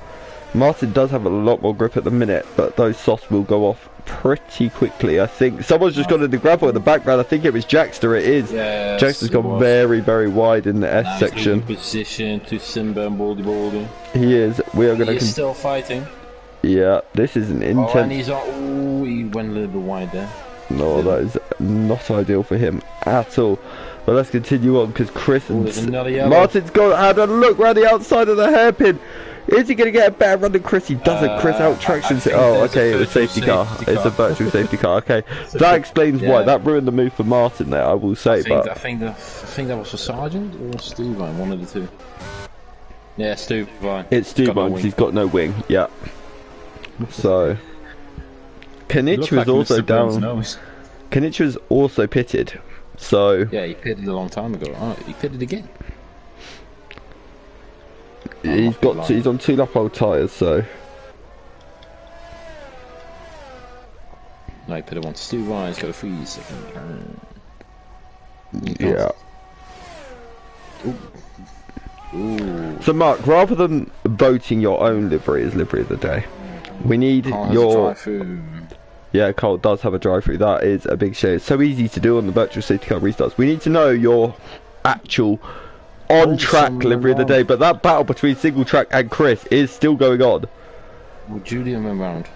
Martin does have a lot more grip at the minute, but those softs will go off pretty quickly. I think someone's just got in the gravel in the background. I think it was Jackster. It is. Yes, Jackster's gone very, very wide in the S section. Position to Simba and Baldy. He is. We are going to. He's still fighting. Yeah, this is an intense. Oh, and he's he went a little bit wide there. No, that is not ideal for him at all. But let's continue on because Chris and Martin's had a look round the outside of the hairpin. Is he going to get a better run than Chris? He doesn't. Chris out tractions it. Oh, okay, it was safety car. It's a virtual safety car. Okay, that explains why. That ruined the move for Martin there, I will say. I think that was for Sergeant or Stuvine, one of the two. Yeah, Stuvine. It's Stuvine because he's got no wing. Yeah. So, Kanich was also down. Kanich was also pitted. So yeah, he pitted a long time ago. Oh, he pitted again. He's on 2 lap old tyres, so. No, he pitted one. Stuvine, he's got a 3 second. Yeah. Ooh. So Mark, rather than voting your own livery as livery of the day, we need your. Yeah, Cole does have a drive-through. That is a big shame. It's so easy to do on the virtual safety car restarts. We need to know your actual on-track livery of the day. But that battle between Single Track and Chris is still going on. Well, Julian went round.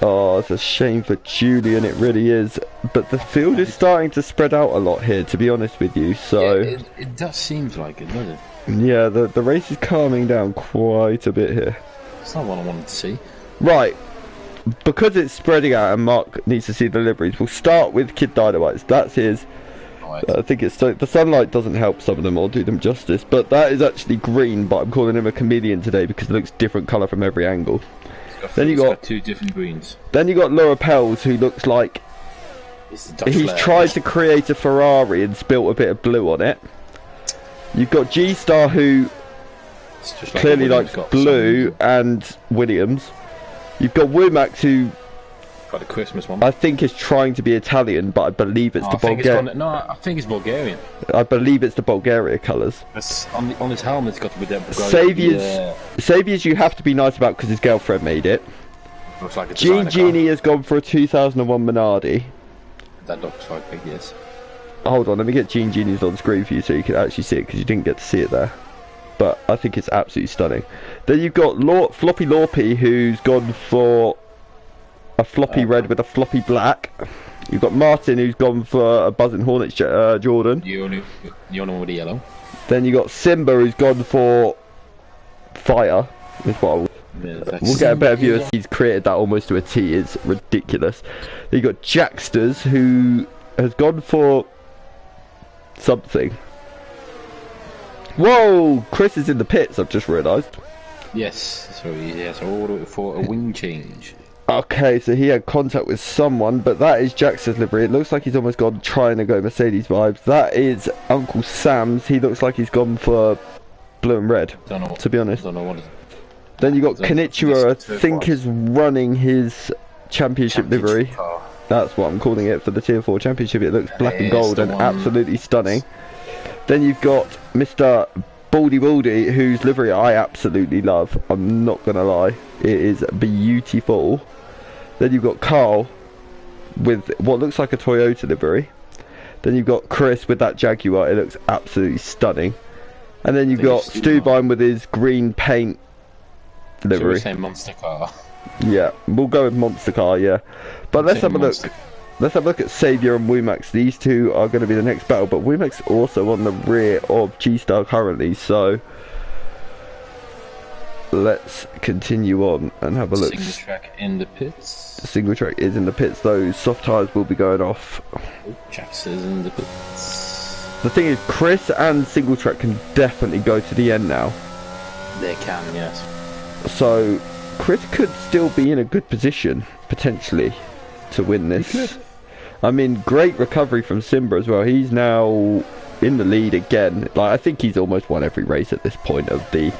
Oh, it's a shame for Julian, it really is. But the field is starting to spread out a lot here, to be honest with you, so... Yeah, it does seem like it, doesn't it? Yeah, the race is calming down quite a bit here. It's not what I wanted to see. Right, because it's spreading out and Mark needs to see the liveries, we'll start with Kid Dynamite's. That's his. Right. I think it's the sunlight doesn't help some of them or do them justice, but that is actually green, but I'm calling him a chameleon today because it looks different colour from every angle. Then you got 2 different greens. Then you got Laura Pels, who looks like he's tried to create a Ferrari and spilt a bit of blue on it. You've got G-Star, who Like clearly likes blue and Williams. You've got Womack, who got the Christmas one. I think is trying to be Italian, but I believe it's the Bulgarian. No, I think it's Bulgarian. I believe it's the Bulgaria colours. On his helmet, it's got to be that Bulgarian. Saviour's you have to be nice about because his girlfriend made it. Looks like a Gene Genie has gone for a 2001 Minardi. That looks like it, yes. Hold on, let me get Gene Genie's on screen for you so you can actually see it because you didn't get to see it there. But I think it's absolutely stunning. Then you've got Floppy Lorpy, who's gone for a floppy red with a floppy black. You've got Martin, who's gone for a Buzzing Hornets Jordan. The only one with the yellow. Then you got Simba, who's gone for fire. We'll get a better view as he's created that almost to a T. It's ridiculous. Then you got Jacksters, who has gone for something. Whoa! Chris is in the pits, I've just realised. Yes, so he has ordered for a wing change. Okay, so he had contact with someone, but that is Jackson's livery. It looks like he's almost gone trying to go Mercedes vibes. That is Uncle Sam's. He looks like he's gone for blue and red, to be honest. Don't know what it is. Then you got Konnichiwa, I think is running his championship livery. Car. That's what I'm calling it for the Tier 4 championship. It looks black and gold and absolutely stunning. Then you've got Mr. Baldy, whose livery I absolutely love. I'm not going to lie. It is beautiful. Then you've got Carl with what looks like a Toyota livery. Then you've got Chris with that Jaguar. It looks absolutely stunning. And then you've got Stubine with his green paint livery. Should we say monster car? Yeah, we'll go with monster car, yeah. But let's have a look. Let's have a look at Saviour and Womax. These two are going to be the next battle, but Womax also on the rear of G-Star currently, so let's continue on and have a look. Single track in the pits. The single track is in the pits, those soft tyres will be going off. Jackson's in the pits. The thing is, Chris and single track can definitely go to the end now. They can, yes. So, Chris could still be in a good position, potentially, to win this. I mean, great recovery from Simba as well. He's now in the lead again. Like, I think he's almost won every race at this point of the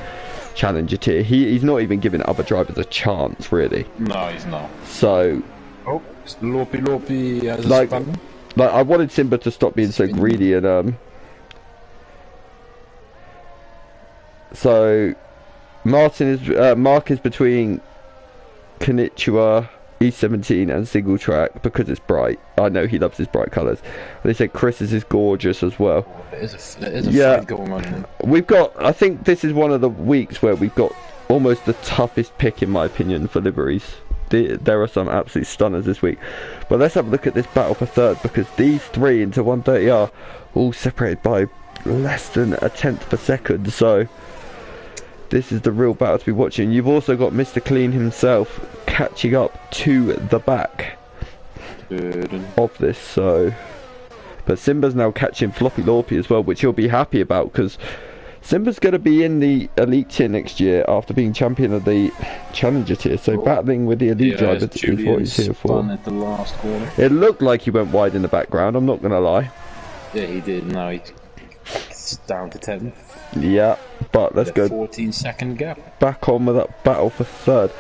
Challenger tier. He's not even giving other drivers a chance, really. No, he's not. So... Oh, Lorpy has a like, spin. Like, I wanted Simba to stop being so greedy and, so... Mark is between Konnichiwa, E17 and single track because it's bright. I know he loves his bright colours. They say Chris is gorgeous as well. There is a fight going on here. We've got, I think this is one of the weeks where we've got almost the toughest pick in my opinion for liveries. There are some absolute stunners this week. But let's have a look at this battle for third because these three into 130 are all separated by less than a tenth per second. So this is the real battle to be watching. You've also got Mr. Clean himself catching up to the back of this, so... But Simba's now catching Floppy Lorpy as well, which he'll be happy about, because Simba's going to be in the Elite tier next year after being champion of the Challenger tier, so battling with the Elite driver is what he's here for. At the last corner. It looked like he went wide in the background, I'm not going to lie. Yeah, he did. Now he's down to 10. Yeah, but let's go 14-second gap. Back on with that battle for third.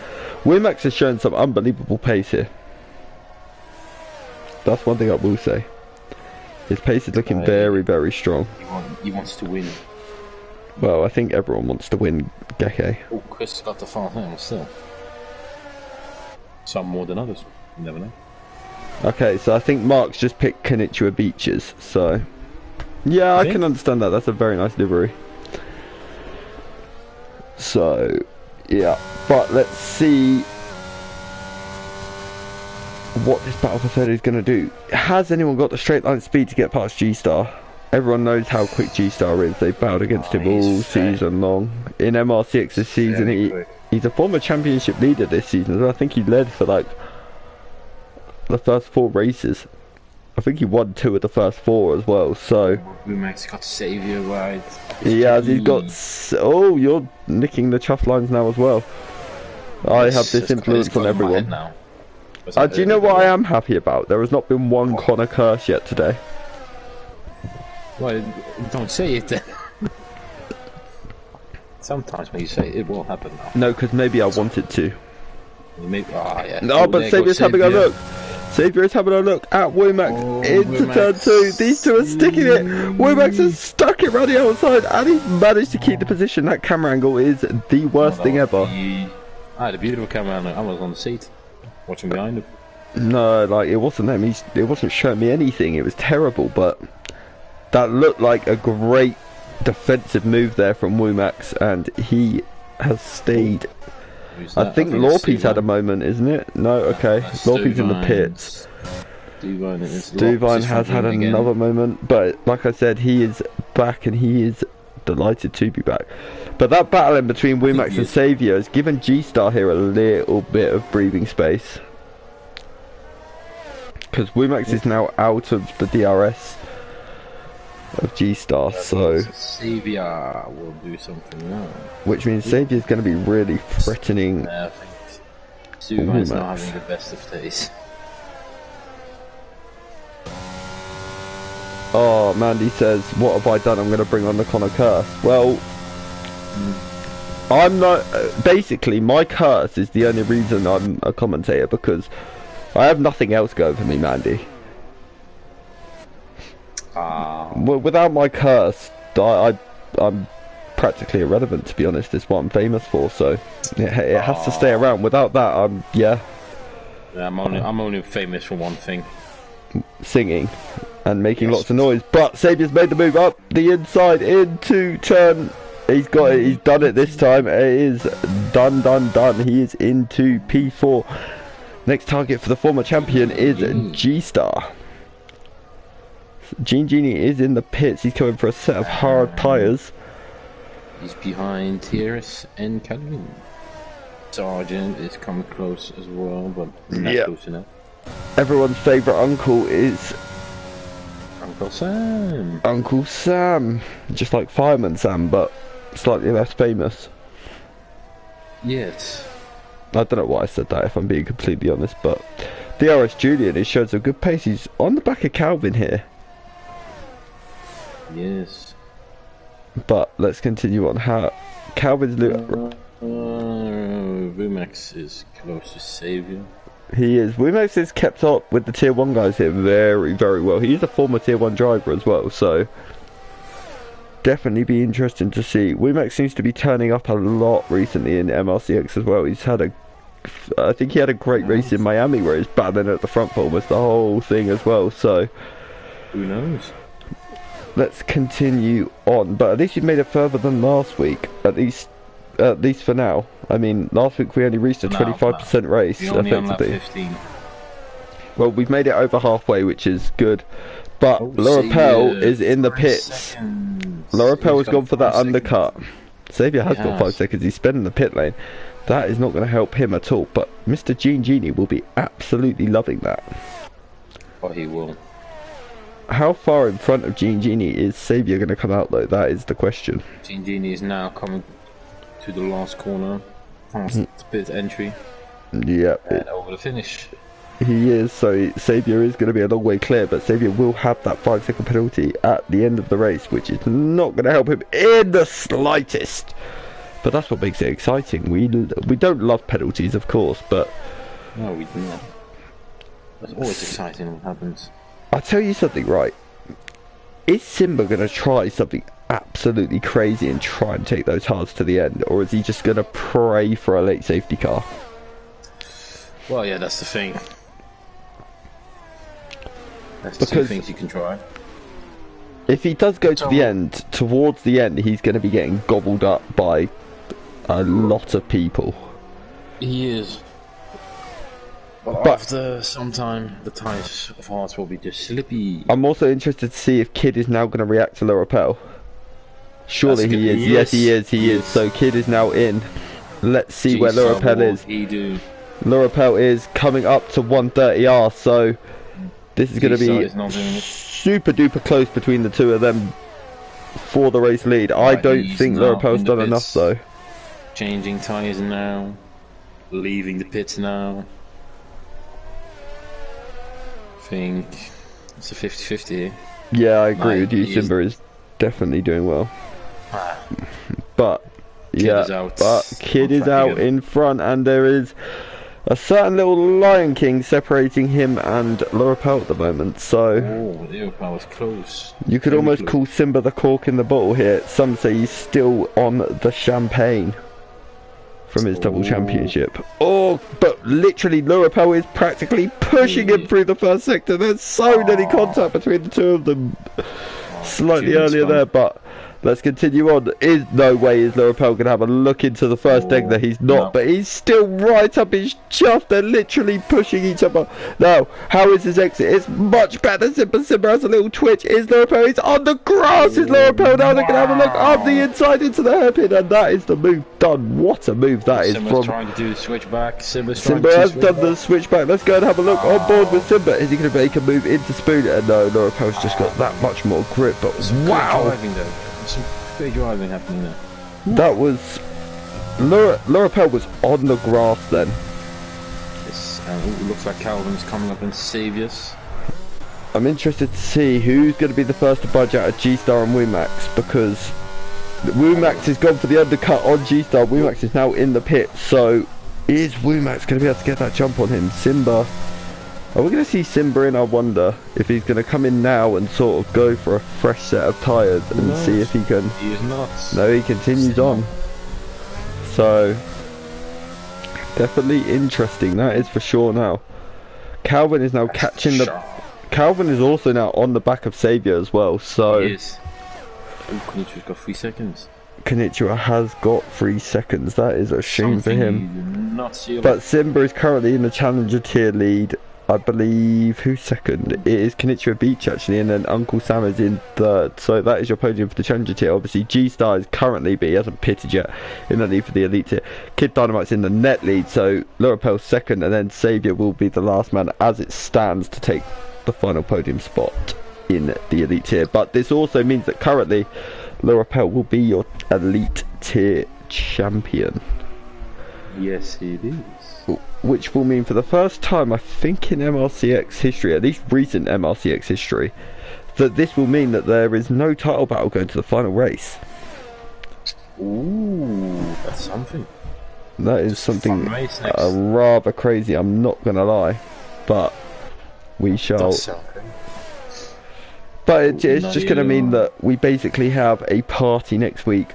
Wimax has shown some unbelievable pace here. That's one thing I will say. His pace is looking very, very strong. He wants to win. Well, I think everyone wants to win, Geke. Oh, Chris got the far home still. Some more than others. You never know. Okay, so I think Mark's just picked Konnichiwa Beaches, so... Yeah, I can understand that. That's a very nice livery. So, yeah. But let's see what this battle for third is going to do. Has anyone got the straight line speed to get past G-Star? Everyone knows how quick G-Star is. They've battled against him all season long. In MRC-X this season, he's a former championship leader this season. So I think he led for like the first 4 races. I think he won 2 of the first 4 as well. So Max got Saviour right. Yeah, he's got. Oh, you're nicking the chuff lines now as well. I have this influence on everyone. Do you know what I am happy about? There has not been one Connor curse yet today. Well, don't say it then. Sometimes when you say it, it will happen now. No, because maybe I wanted to. Maybe, yeah. No, but Saviour's having a look. Saviour is having a look at Womack into turn 2. These two are sticking it. Womack has stuck it around the outside and he's managed to keep the position. That camera angle is the worst thing ever. I had a beautiful camera angle. I was on the seat watching behind him. No, like it wasn't him. It wasn't showing me anything. It was terrible, but that looked like a great defensive move there from Womack, and he has stayed. I think Lorpe's had a moment, isn't it? No, okay. Lorpe's in the pits. Duvine has had another moment, but like I said, he is back and he is delighted to be back. But that battle in between Womack and Saviour has given G-Star here a little bit of breathing space. Because Womack is now out of the DRS of G-Star, so Saviour will do something now. Which means Saviour's going to be really threatening. I think Duvine's not having the best of days. Oh, Mandy says, what have I done? I'm going to bring on the Connor curse. Well, I'm not. Basically, my curse is the only reason I'm a commentator, because I have nothing else going for me, Mandy. Without my curse, I'm practically irrelevant, to be honest. It's what I'm famous for, so it has to stay around. Without that, yeah, I'm only famous for one thing: singing and making lots of noise. But Saviour's made the move up the inside into turn. He's got it. He's done it this time. It is done. He is into P4. Next target for the former champion is G-Star. Genie is in the pits. He's coming for a set of hard tyres. He's behind Tierras and Calvin. Sergeant is coming close as well, but not close enough. Everyone's favourite uncle is Uncle Sam. Uncle Sam, just like Fireman Sam, but slightly less famous. Yes. I don't know why I said that, if I'm being completely honest, but DRS Julian is showing some good pace. He's on the back of Calvin here. Yes. But let's continue on how Calvin's Womack is close to Saviour. He is. Womack is kept up with the tier 1 guys here very, very well. He's a former tier 1 driver as well, so definitely be interesting to see. Womack seems to be turning up a lot recently in MRC-X as well. He's had I think he had a great race in Miami where he's battling at the front for almost the whole thing as well, so who knows. Let's continue on, but at least you've made it further than last week, at least for now. I mean, last week we only reached a 25% race, effectively. Well, we've made it over halfway, which is good. But Lorapel is in the pits. Lorapel has gone for that undercut. Saviour has got 5 seconds. He's spending the pit lane. That is not going to help him at all. But Mr. Genie will be absolutely loving that. Oh, he will. How far in front of Genie is Saviour going to come out, though? That is the question. Genie is now coming to the last corner, past pit entry. Yep. And over the finish. He is, so Saviour is going to be a long way clear, but Saviour will have that 5-second penalty at the end of the race, which is not going to help him in the slightest. But that's what makes it exciting. We don't love penalties, of course, but no, we do not. It's always exciting when it happens. I'll tell you something, right? Is Simba going to try something absolutely crazy and try and take those hards to the end, or is he just going to pray for a late safety car? Well, yeah, that's the thing. That's two things you can try. If he does go to the end, towards the end, he's going to be getting gobbled up by a lot of people. He is. But after some time, the tyres of Hearts will be just slippy. I'm also interested to see if Kid is now going to react to Lorapel. Surely he is. Yes, he is. He is. So Kid is now in. Let's see where Lorapel is. Lorapel is coming up to 130R, so this is going to be super duper close between the two of them for the race lead. I don't think Lorapel's done enough though. Changing tyres now, leaving the pits now. I think it's a 50-50 here. Yeah, I agree with you. Simba is definitely doing well. But Kid is out in front, and there is a certain little Lion King separating him and Lorapel at the moment. So Lorapel was close. You could almost call Simba the cork in the bottle here. Some say he's still on the champagne from his double championship. But literally Lorapel is practically pushing him through the first sector. There's so many contact between the two of them. Slightly earlier there, but let's continue on. No way is Lorapel going to have a look into the first egg there. He's not, but he's still right up his chuff. They're literally pushing each other. Now, how is his exit? It's much better. Simba has a little twitch. Is Lorapel? He's on the grass. Is Lorapel now? They're going to have a look up the inside into the hairpin, and that is the move done. What a move that is from... trying to do the switchback. Simba has done the switchback. Let's go and have a look on board with Simba. Is he going to make a move into Spoon? No, Lorapel's just got that much more grip, but wow. Some great driving happening there. That was Lorapel was on the grass then. Yes, and it looks like Calvin is coming up in Saviors. I'm interested to see who's going to be the first to budge out of G-Star and Wumax, because Wumax has gone for the undercut on G-Star. Wumax is now in the pit, so is Wumax going to be able to get that jump on him? Simba. Are we going to see Simba in? I wonder if he's going to come in now and sort of go for a fresh set of tyres and see if he can. He is not. No, he continues on. So, definitely interesting, that is for sure now. Calvin is now catching the... Calvin is also now on the back of Saviour as well, so... He is. Konnichiwa's got 3 seconds. Konnichiwa has got 3 seconds, that is a shame for him. But Simba is currently in the Challenger tier lead. I believe, who's second? It is Konnichiwa Beach actually, and then Uncle Sam is in third. So that is your podium for the Challenger tier. Obviously G-Star is currently, but he hasn't pitted yet, in the lead for the Elite tier. Kid Dynamite's in the net lead, so Lorapel's second, and then Saviour will be the last man as it stands to take the final podium spot in the Elite tier. But this also means that currently Lorapel will be your Elite tier champion. Yes, it is. Which will mean for the first time, I think, in MRC-X history, at least recent MRC-X history, that this will mean that there is no title battle going to the final race. Ooh, that's something. That is something rather crazy, I'm not going to lie. But we shall... But it's just going to mean that we basically have a party next week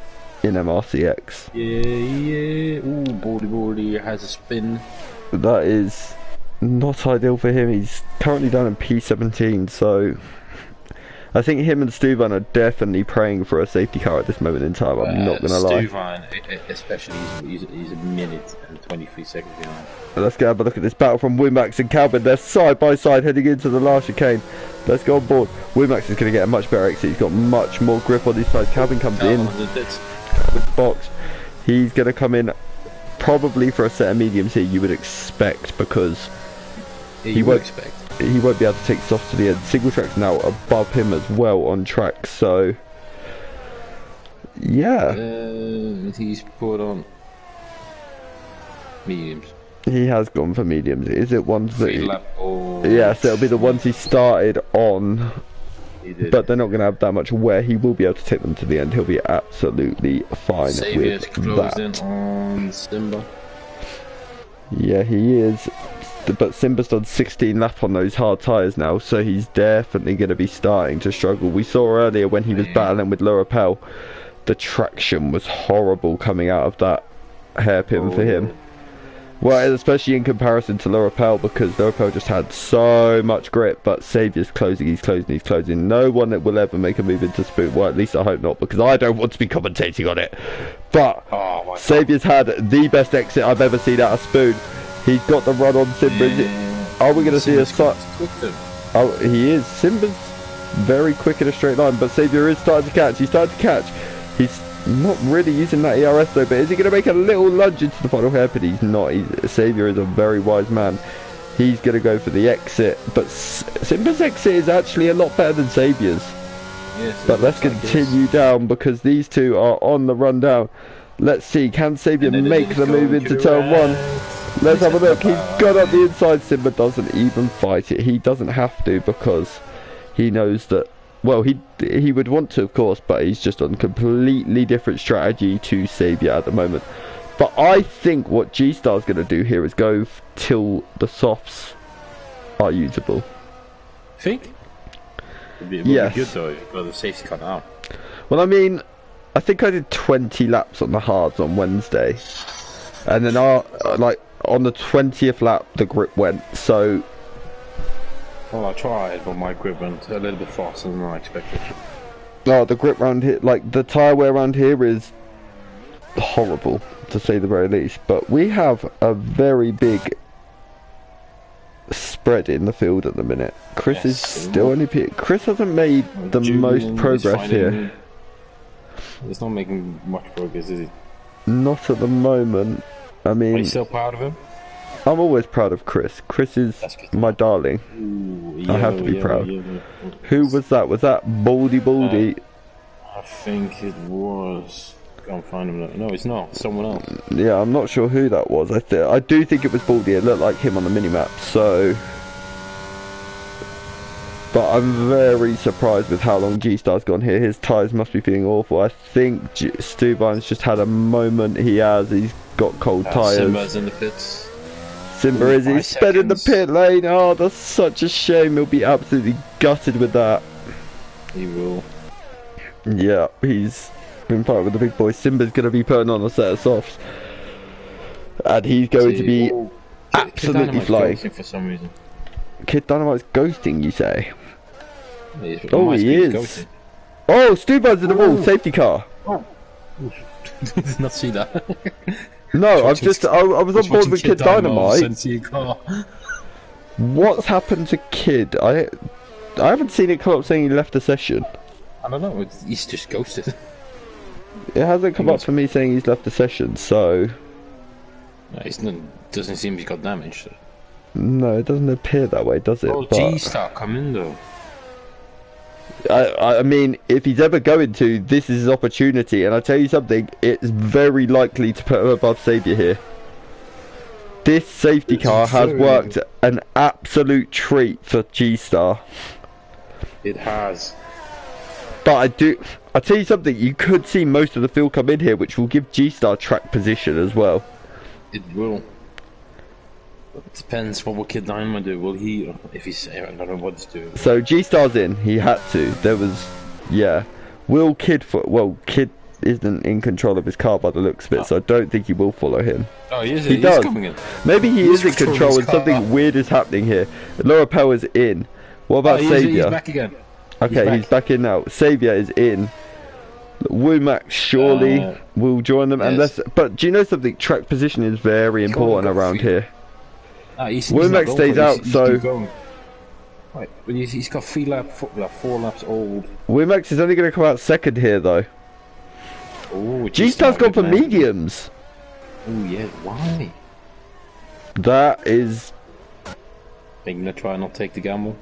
in MRC-X. Yeah. Ooh, Bordy has a spin. That is not ideal for him. He's currently down in P17, so I think him and Stuvan are definitely praying for a safety car at this moment in time. I'm not going to lie. Stuvan, especially, he's a minute and 23 seconds behind. Let's go have a look at this battle from Wumax and Calvin. They're side by side heading into the last chicane. Let's go on board. Wumax is going to get a much better exit. He's got much more grip on these sides. Calvin comes in with the box. He's going to come in probably for a set of mediums here, you would expect, because he won't be able to take softs to the end. Single track's now above him as well on track, so yeah. He's put on mediums. He has gone for mediums. Is it ones that yes, it'll be the ones he started on. But they're not going to have that much wear. He will be able to take them to the end. He'll be absolutely fine with that. In on Simba. Yeah, he is. But Simba's done 16 laps on those hard tyres now, so he's definitely going to be starting to struggle. We saw earlier when he was battling with Lorapel, the traction was horrible coming out of that hairpin for him. Well, especially in comparison to Lorapel, because Lorapel just had so much grip, but Saviour's closing, he's closing. No one that will ever make a move into Spoon. Well, at least I hope not, because I don't want to be commentating on it. But Saviour's had the best exit I've ever seen out of Spoon. He's got the run on Simba. Are we going to see a start? Oh, he is. Simba's very quick in a straight line, but Xavier is starting to catch. He's starting to catch. He's not really using that ERS though, but is he going to make a little lunge into the final hairpin? He's not. Xavier is a very wise man. He's going to go for the exit, but Simba's exit is actually a lot better than Xavier's. Yes, but let's continue down because these two are on the run down. Let's see, can Xavier make the move into turn one? Let's have a look. He's got up the inside. Simba doesn't even fight it. He doesn't have to because he knows that, well, he would want to, of course, but he's just on completely different strategy to Xavier at the moment. But I think what G-Star's going to do here is go till the softs are usable. Think? It'd be good though if you got the safety car out. Well, I mean, I think I did 20 laps on the hards on Wednesday. And then like on the 20th lap the grip went, so... Well, I tried, but my grip went a little bit faster than I expected. Oh, the grip round here, like the tyre wear around here is horrible, to say the very least. But we have a very big spread in the field at the minute. Chris is still only Chris hasn't made the most progress here. He's not making much progress, is he? Not at the moment. I mean, are you still proud of him? I'm always proud of Chris. Chris is my darling. Ooh, I have to be proud. Who was that? Was that Baldy? I think it was. Can't find him. No, it's not. Someone else. Yeah, I'm not sure who that was. I do think it was Baldy. It looked like him on the minimap. So, but I'm very surprised with how long G-Star's gone here. His tyres must be feeling awful. I think Stubine's just had a moment. He's got cold tyres. Simba's in the pits. Simba is. He's sped in the pit lane. Oh, that's such a shame. He'll be absolutely gutted with that. He will. Yeah, he's been fighting with the big boys. Simba's going to be putting on a set of softs. And he's going to be absolutely flying. For some reason. Kid Dynamite's ghosting, you say? Oh, he is. Ghosting. Oh, Stubine's in the wall. Safety car. Oh. Did not see that. No, I was on board with Kid Dynamite. What's happened to Kid? I haven't seen it come up saying he left the session. I don't know, he's just ghosted. It hasn't come up for me saying he's left the session, so... No, doesn't seem he's got damaged. So. No, it doesn't appear that way, does it? Oh, G-Star, come in though. I mean, if he's ever going to, this is his opportunity, and I tell you something, it's very likely to put him above Xavier here. This safety car has worked an absolute treat for G-Star. It has. But I tell you something, you could see most of the field come in here, which will give G-Star track position as well. It will. It depends what will Kid Dynamite do. Will he, if he's, I don't know what to do. So G-Star's in, he had to. There was, yeah. Will Kid, Kid isn't in control of his car by the looks of it, so I don't think he will follow him. Oh, he is. He does. Coming in. Maybe he's in control and something weird is happening here. Laura Power's in. What about Xavier? He's back again. Okay, he's back in now. Xavier is in. Womack surely will join them, yes. But do you know something? Track position is very important around here. Womack stays out, so... Right, but he's got 4 laps old. Womack is only going to come out second here, though. Oh, G-Star's gone for mediums. Oh, yeah, why? That is... They're going to try and not take the gamble?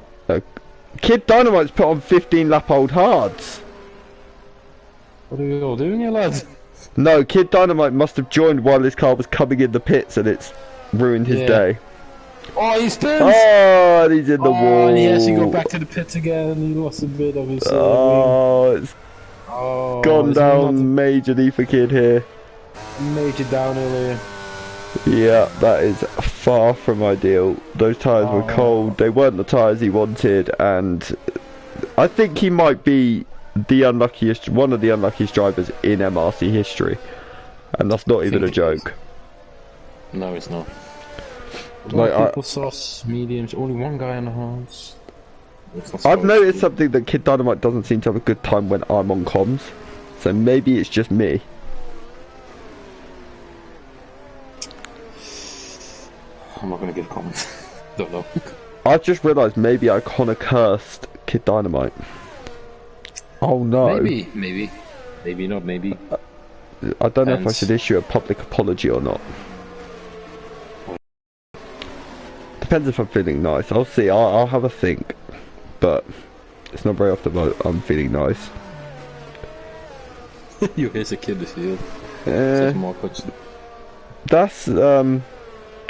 Kid Dynamite's put on 15 lap old hards. What are we all doing here, lads? No, Kid Dynamite must have joined while his car was coming in the pits and it's ruined his day. Oh, he spins! Oh, and he's in the wall. And he has to go back to the pits again. He lost a bit of his it's gone down majorly for Kid here. Major downhill here. Yeah, that is far from ideal. Those tyres were cold. They weren't the tyres he wanted, and I think he might be one of the unluckiest drivers in MRC history, and that's not even a joke. No, it's not. People sauce, mediums, only one guy on the hards. I've noticed something that Kid Dynamite doesn't seem to have a good time when I'm on comms, so maybe it's just me. I'm not going to give comments. Don't know. I've just realised maybe I kinda cursed Kid Dynamite. Oh no. Maybe not, maybe. I don't know if I should issue a public apology or not. Depends if I'm feeling nice. I'll see. I'll have a think. But it's not very often I'm feeling nice. Your hair's a kid this field. That's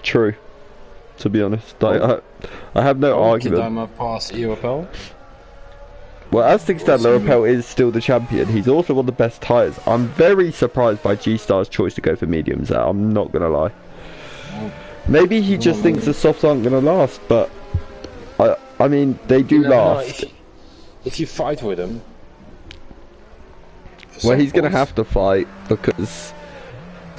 true. To be honest, like, I have no argument. Kid pass Europel. Well, as things stand, Lorapel is still the champion. He's also one of the best tyres. I'm very surprised by G-Star's choice to go for mediums there, I'm not going to lie. Maybe he just thinks the softs aren't going to last, but I mean, they do last. If you fight with him... Well, he's going to have to fight, because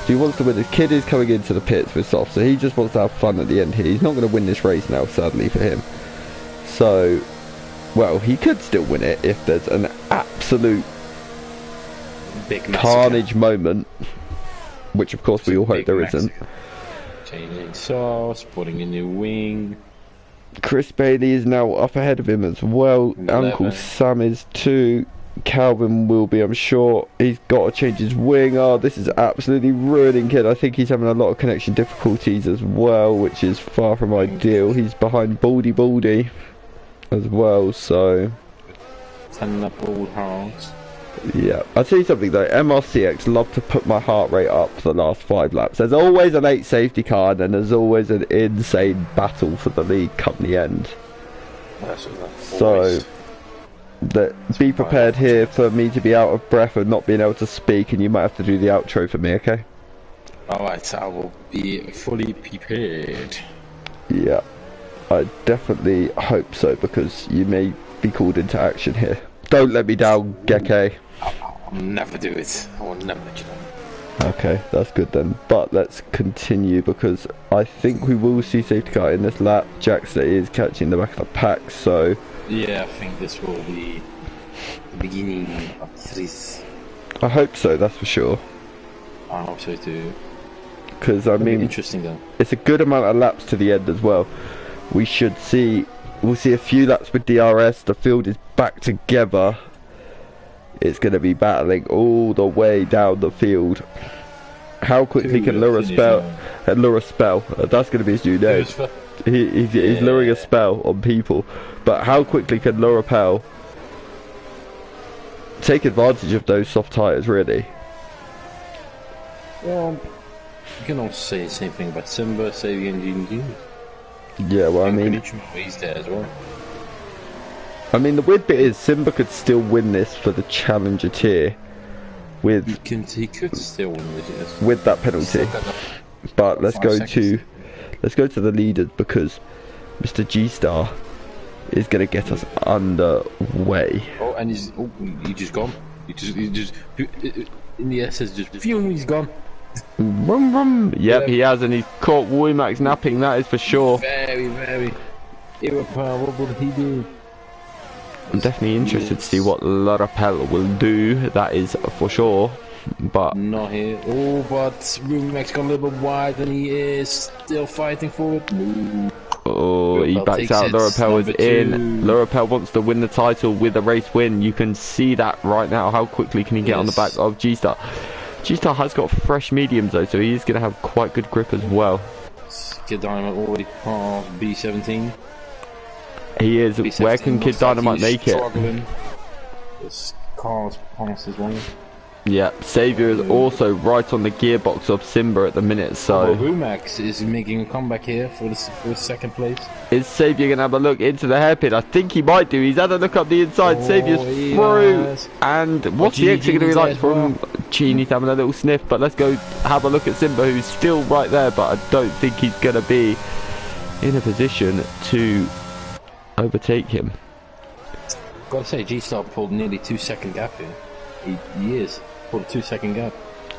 he wants to win. His kid is coming into the pits with softs, so he just wants to have fun at the end here. He's not going to win this race now, sadly for him. So... well, he could still win it if there's an absolute big carnage moment, which of course we all hope there isn't. Changing sauce, putting a new wing. Chris Bailey is now up ahead of him as well. Uncle Sam is too. Calvin will be, I'm sure. He's got to change his wing. Oh, this is absolutely ruining Kid. I think he's having a lot of connection difficulties as well, which is far from ideal. He's behind Baldy as well, so... yeah, I'll tell you something though, MRC-X love to put my heart rate up for the last 5 laps. There's always an 8 safety car and there's always an insane battle for the lead come the end. So, be prepared here for me to be out of breath and not being able to speak, and you might have to do the outro for me, okay? Alright, I will be fully prepared. Yeah. I definitely hope so, because you may be called into action here. Don't let me down, Geke. I'll never do it. I will never let you down. Okay, that's good then. But let's continue, because I think we will see safety car in this lap. Jackson is catching the back of the pack, so... yeah, I think this will be the beginning of this. I hope so, that's for sure. I hope so too. Because, I mean... interesting though. It's a good amount of laps to the end as well. We'll see a few laps with DRS. The field is back together. It's going to be battling all the way down the field. How quickly can Lura spell? That's going to be his new name. He's luring a spell on people. But how quickly can Lorapel take advantage of those soft tyres, really? Well, you can also say the same thing about Simba, Savvy and GG. Yeah, well, I mean... he's there as well. I mean, the weird bit is Simba could still win this for the Challenger tier with... he could still win this, yes. With that penalty. But let's go to the leaders, because Mr. G-Star is going to get us underway. Oh, and he just gone. He just in the S says just phew, he's gone. Vroom, vroom. Yep, he has, and he's caught Womax napping, that is for sure. Very Europel, what will he do? I'm definitely interested to see what Lorapel will do, that is for sure. But not here. Oh, but Womax got a little bit wide and he is still fighting for it. No. Oh, he backs out. Lorapel is in. Lorapel wants to win the title with a race win. You can see that right now. How quickly can he get on the back of G-Star? G-Star has got fresh mediums though, so he's going to have quite good grip as well. Kid Dynamite already past B17. He is. B17. Where can Kid Dynamite make it? This car's past his one. Yeah, Saviour is also right on the gearbox of Simba at the minute, so... Womax is making a comeback here for the second place. Is Saviour going to have a look into the hairpin? I think he might do. He's had a look up the inside. Saviour's through. And what's the exit going to be like from... Genie's having a little sniff, but let's go have a look at Simba, who's still right there, but I don't think he's going to be in a position to overtake him. Gotta say, G-Star pulled nearly 2-second gap here. He is. Pulled a 2-second gap.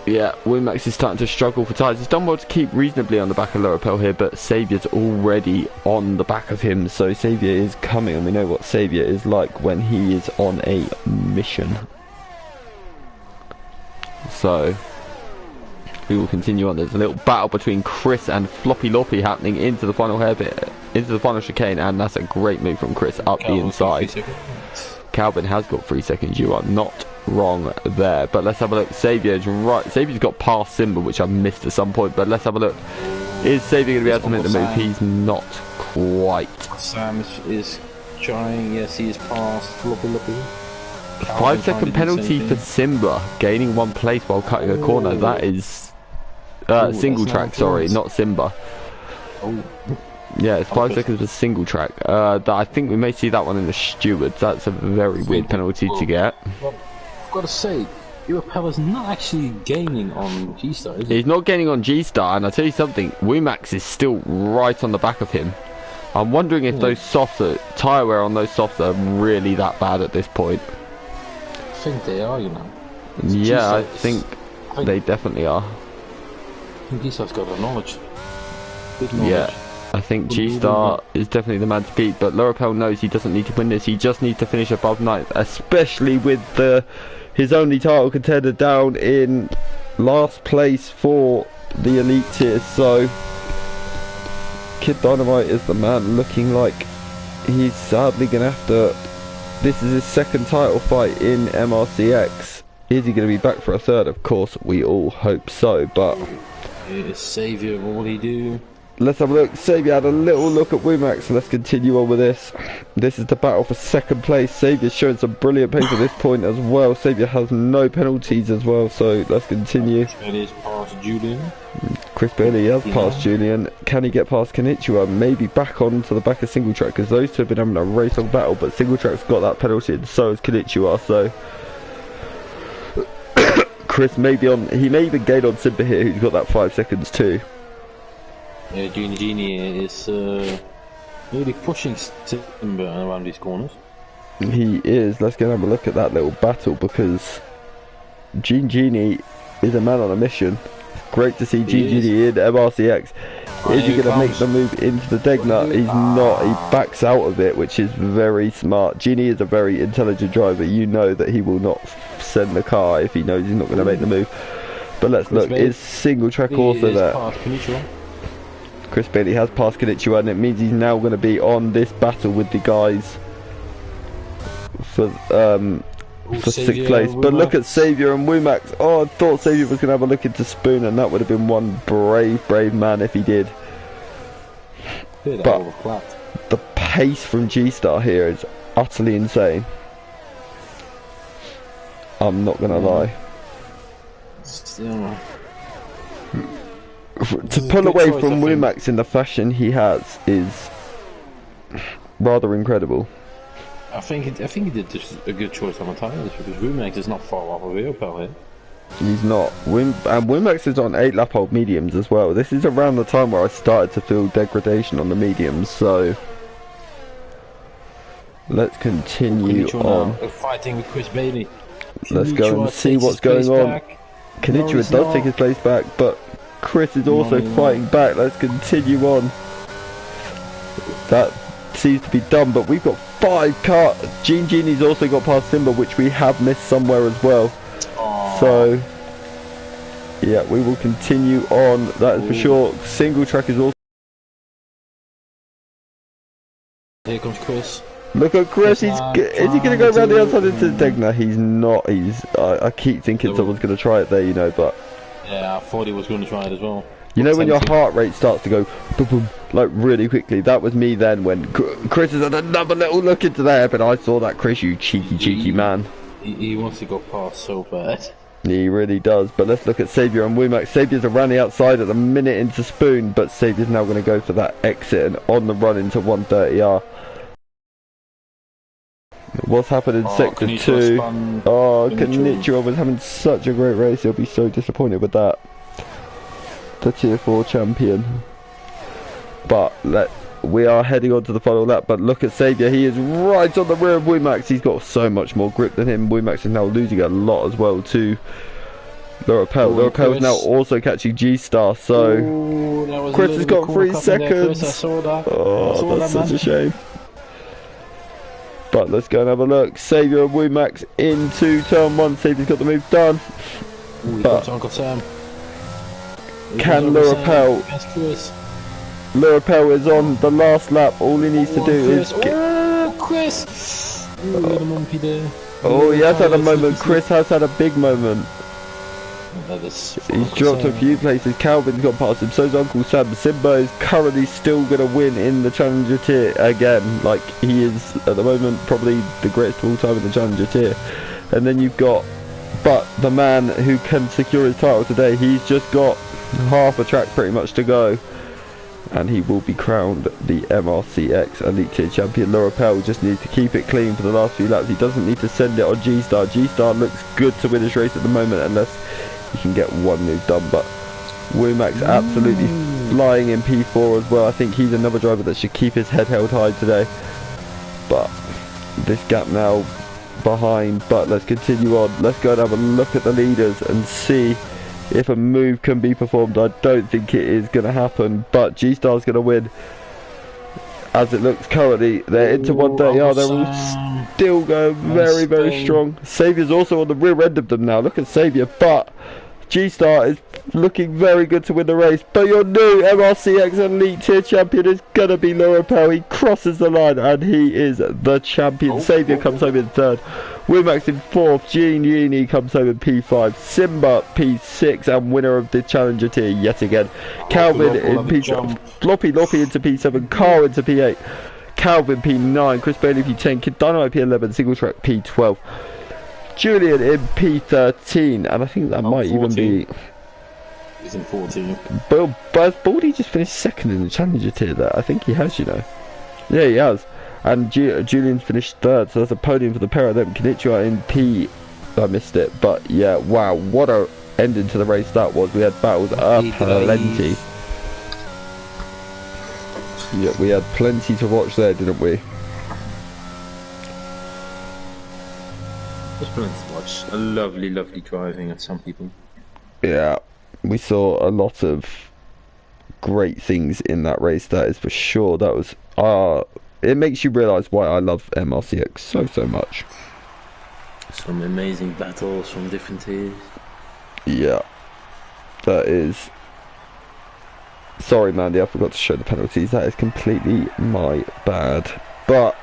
Yeah, Womax is starting to struggle for tyres. He's done well to keep reasonably on the back of Lorapel here, but Saviour's already on the back of him, so Saviour is coming, and we know what Saviour is like when he is on a mission. So, We will continue on. There's a little battle between Chris and Floppy Loppy happening into the final hairbit, into the final chicane, and that's a great move from Chris up the inside. Calvin has got 3 seconds. You are not wrong there. But let's have a look. Saviour's right. Saviour's got past Simba, which I missed at some point. But let's have a look. Is Saviour going to be able to make the move? He's not quite. Sam is trying. Yes, he is past Floppy Loppy. 5-second penalty for Simba, gaining 1 place while cutting a corner. That is single track. Sorry, not Simba. Oh. Yeah, it's 5 seconds for single track. I think we may see that one in the stewards. That's a very weird penalty to get. Well, I've got to say, Europella's not actually gaining on G-Star, is he? He's not gaining on G-Star, and I'll tell you something, Wimax is still right on the back of him. I'm wondering if those softs, tyre wear on those softs are really that bad at this point. I think they are, you know. Yeah, I think they definitely are. I think G-Star's got the knowledge. Good knowledge. Yeah. I think G-Star is definitely the man to beat, but Lorapel knows he doesn't need to win this. He just needs to finish above 9th, especially with his only title contender down in last place for the elite tier. So Kid Dynamite is the man, looking like he's sadly going to have to... This is his 2nd title fight in MRC-X. Is he going to be back for a 3rd? Of course, we all hope so, but... Saviour, what will he do? Let's have a look. Saviour had a little look at Wimax. Let's continue on with this. This is the battle for 2nd place. Saviour's showing some brilliant pace at this point as well. Saviour has no penalties as well, so let's continue. Chris Bailey is past Julian. Chris Bailey has passed Julian. Can he get past Konnichiwa? Maybe back onto the back of single track, because those two have been having a race on battle, but single track's got that penalty and so has Konnichiwa, so... Chris may be on... He may even gain on Simba here, who's got that 5 seconds too. Yeah, Genie is really pushing Simba around these corners. He is. Let's go and have a look at that little battle, because Genie is a man on a mission. Great to see Genie in MRC-X. Is he going to make the move into the Degna? He's not. He backs out of it, which is very smart. Genie is a very intelligent driver. You know that he will not send the car if he knows he's not going to make the move. But let's look. Is single track also there? Chris Bailey has passed Konnichiwa, and it means he's now going to be on this battle with the guys for 6th place. But look at Saviour and Wimax. Oh, I thought Saviour was going to have a look into Spoon, and that would have been one brave man if he did. But the pace from G-Star here is utterly insane. I'm not going to lie. Still. To pull away from Wimax in the fashion he has is rather incredible. I think he did just a good choice on the tyres, because Wimax is not far off of Europel here. He's not. And Wimax is on 8 lap old mediums as well. This is around the time where I started to feel degradation on the mediums, so let's continue on. Fighting with Chris Bailey. Let's go and see what's going on. Konnichiwa does take his place back, but Chris is also fighting back. Let's continue on. That seems to be done, but we've got 5 cars. Genie's also got past Simba, which we have missed somewhere as well. So yeah, we will continue on, that is for sure. Single track is also... Here comes Chris. Look at Chris, is he going to go around the outside into the Degna? He's not. I keep thinking someone's going to try it there, you know, but... Yeah, I thought he was going to try it as well. You know when your heart rate starts to go boom, boom, like really quickly? That was me then when Chris has had another little look into there, but I saw that Chris, you cheeky man. He wants to go past so bad. He really does, but let's look at Saviour and Wimax. Saviour's around the outside at the minute into Spoon, but Saviour's now going to go for that exit and on the run into 130R. What's happened in sector 2? Oh, Konnichiwa was having such a great race. He'll be so disappointed with that. The tier 4 champion. But we are heading on to the final lap. But look at Saviour. He is right on the rear of Wimax. He's got so much more grip than him. Wimax is now losing a lot as well to Lorapel. Lorapel is now also catching G-Star. So Chris has got 3 seconds. Chris, I saw that. Oh, that's such a shame. But let's go and have a look. Saviour and Wimax into turn 1. Saviour's got the move done. But Uncle Sam. Can Lurapel? Lurapel is on the last lap. All he needs to do is get... Chris! Ooh, got a mumpy there. Oh, he has had a moment. Chris has had a big moment. He's dropped a few places. Calvin's got past him. So's Uncle Sam. Simba is currently still going to win in the Challenger tier again. Like, he is, at the moment, probably the greatest of all time in the Challenger tier. And then you've got... But the man who can secure his title today, he's just got half a track pretty much to go. And he will be crowned the MRC-X Elite Tier Champion. Lurapel just needs to keep it clean for the last few laps. He doesn't need to send it on G-Star. G-Star looks good to win this race at the moment unless he can get one move done. But Womack's absolutely flying in P4 as well. I think he's another driver that should keep his head held high today. But this gap now behind. But let's continue on. Let's go and have a look at the leaders and see if a move can be performed. I don't think it is going to happen, but G-Star's going to win. As it looks currently, they're into 130. Oh, they're all still going very, very strong. Saviour's also on the rear end of them now. Look at Saviour, but G-Star is looking very good to win the race. But your new MRC-X Elite Tier Champion is going to be Lurapel. He crosses the line and he is the champion. Saviour comes home in third. Womack's in fourth. Genie comes home in P5. Simba P6 and winner of the Challenger tier yet again. Calvin in P7. Floppy into P7. Carl into P8. Calvin P9. Chris Bailey P10. Kid Dynamite P11. Single track P12. Julian in P13. And I think that might 14. Even be... He's in 14. But has Baldy just finished second in the Challenger tier there? I think he has, you know. Yeah, he has. And Julian's finished third, so that's a podium for the pair of them. Konnichiwa in P... I missed it, but yeah, wow, what a ending to the race that was. We had battles plenty. Yeah, we had plenty to watch there, didn't we? Just plenty to watch. A lovely, lovely driving of some people. Yeah, we saw a lot of great things in that race, that is for sure. That was... it makes you realise why I love MRC-X so much. Some amazing battles from different tiers. Yeah, that is... Sorry Mandy, I forgot to show the penalties. That is completely my bad. But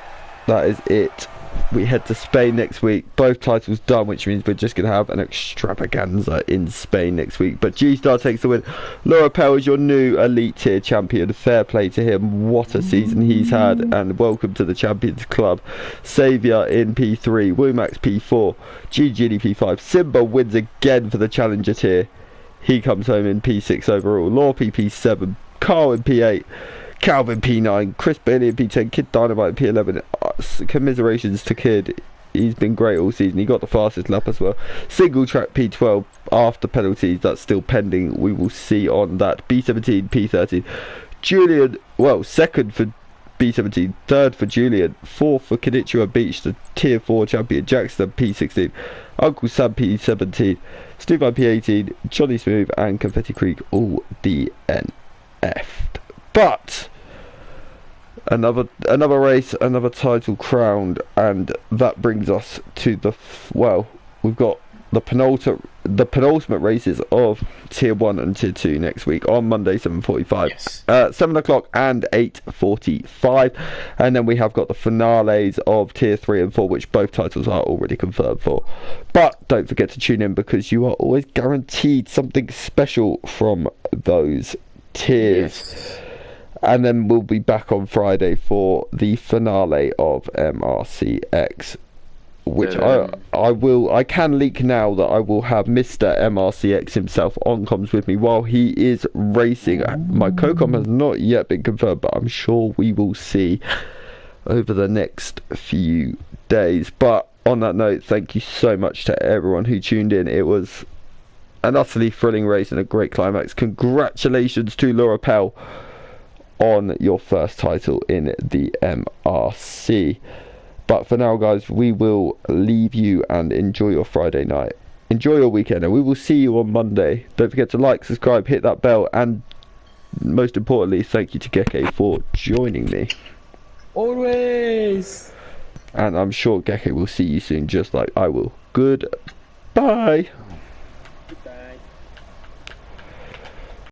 that is it. We head to Spain next week. Both titles done, which means we're just going to have an extravaganza in Spain next week. But G-Star takes the win. Lurapel is your new Elite Tier Champion. Fair play to him. What a season he's had. And welcome to the Champions Club. Saviour in P3. Womack's P4. Genie P5. Simba wins again for the Challenger tier. He comes home in P6 overall. Lorpy P7. Carl in P8. Calvin P9, Chris Bailey in P10, Kid Dynamite in P11. Commiserations to Kid. He's been great all season. He got the fastest lap as well. Single track P12 after penalties. That's still pending. We will see on that. B17, P13. Julian, well, second for B17, third for Julian, fourth for Konnichiwa Beach, the Tier 4 champion. Jackson P16, Uncle Sam P17, Stefan P18, Johnny Smooth and Confetti Creek all DNF'd. But another race, another title crowned, and that brings us to the we've got the penultimate races of Tier 1 and Tier 2 next week on Monday 7:45. Yes. 7 o'clock and 8:45, and then we have got the finales of Tier 3 and 4, which both titles are already confirmed for. But don't forget to tune in, because you are always guaranteed something special from those tiers. Yes. And then we'll be back on Friday for the finale of MRC-X, which I can leak now that I will have Mr. MRC-X himself on comms with me while he is racing. My co-com has not yet been confirmed, but I'm sure we will see over the next few days. But on that note, thank you so much to everyone who tuned in. It was an utterly thrilling race and a great climax. Congratulations to Lurapel on your first title in the MRC. But for now, guys, we will leave you and enjoy your Friday night. Enjoy your weekend, and we will see you on Monday. Don't forget to like, subscribe, hit that bell, and most importantly, thank you to Geke for joining me. Always! And I'm sure Geke will see you soon, just like I will. Goodbye!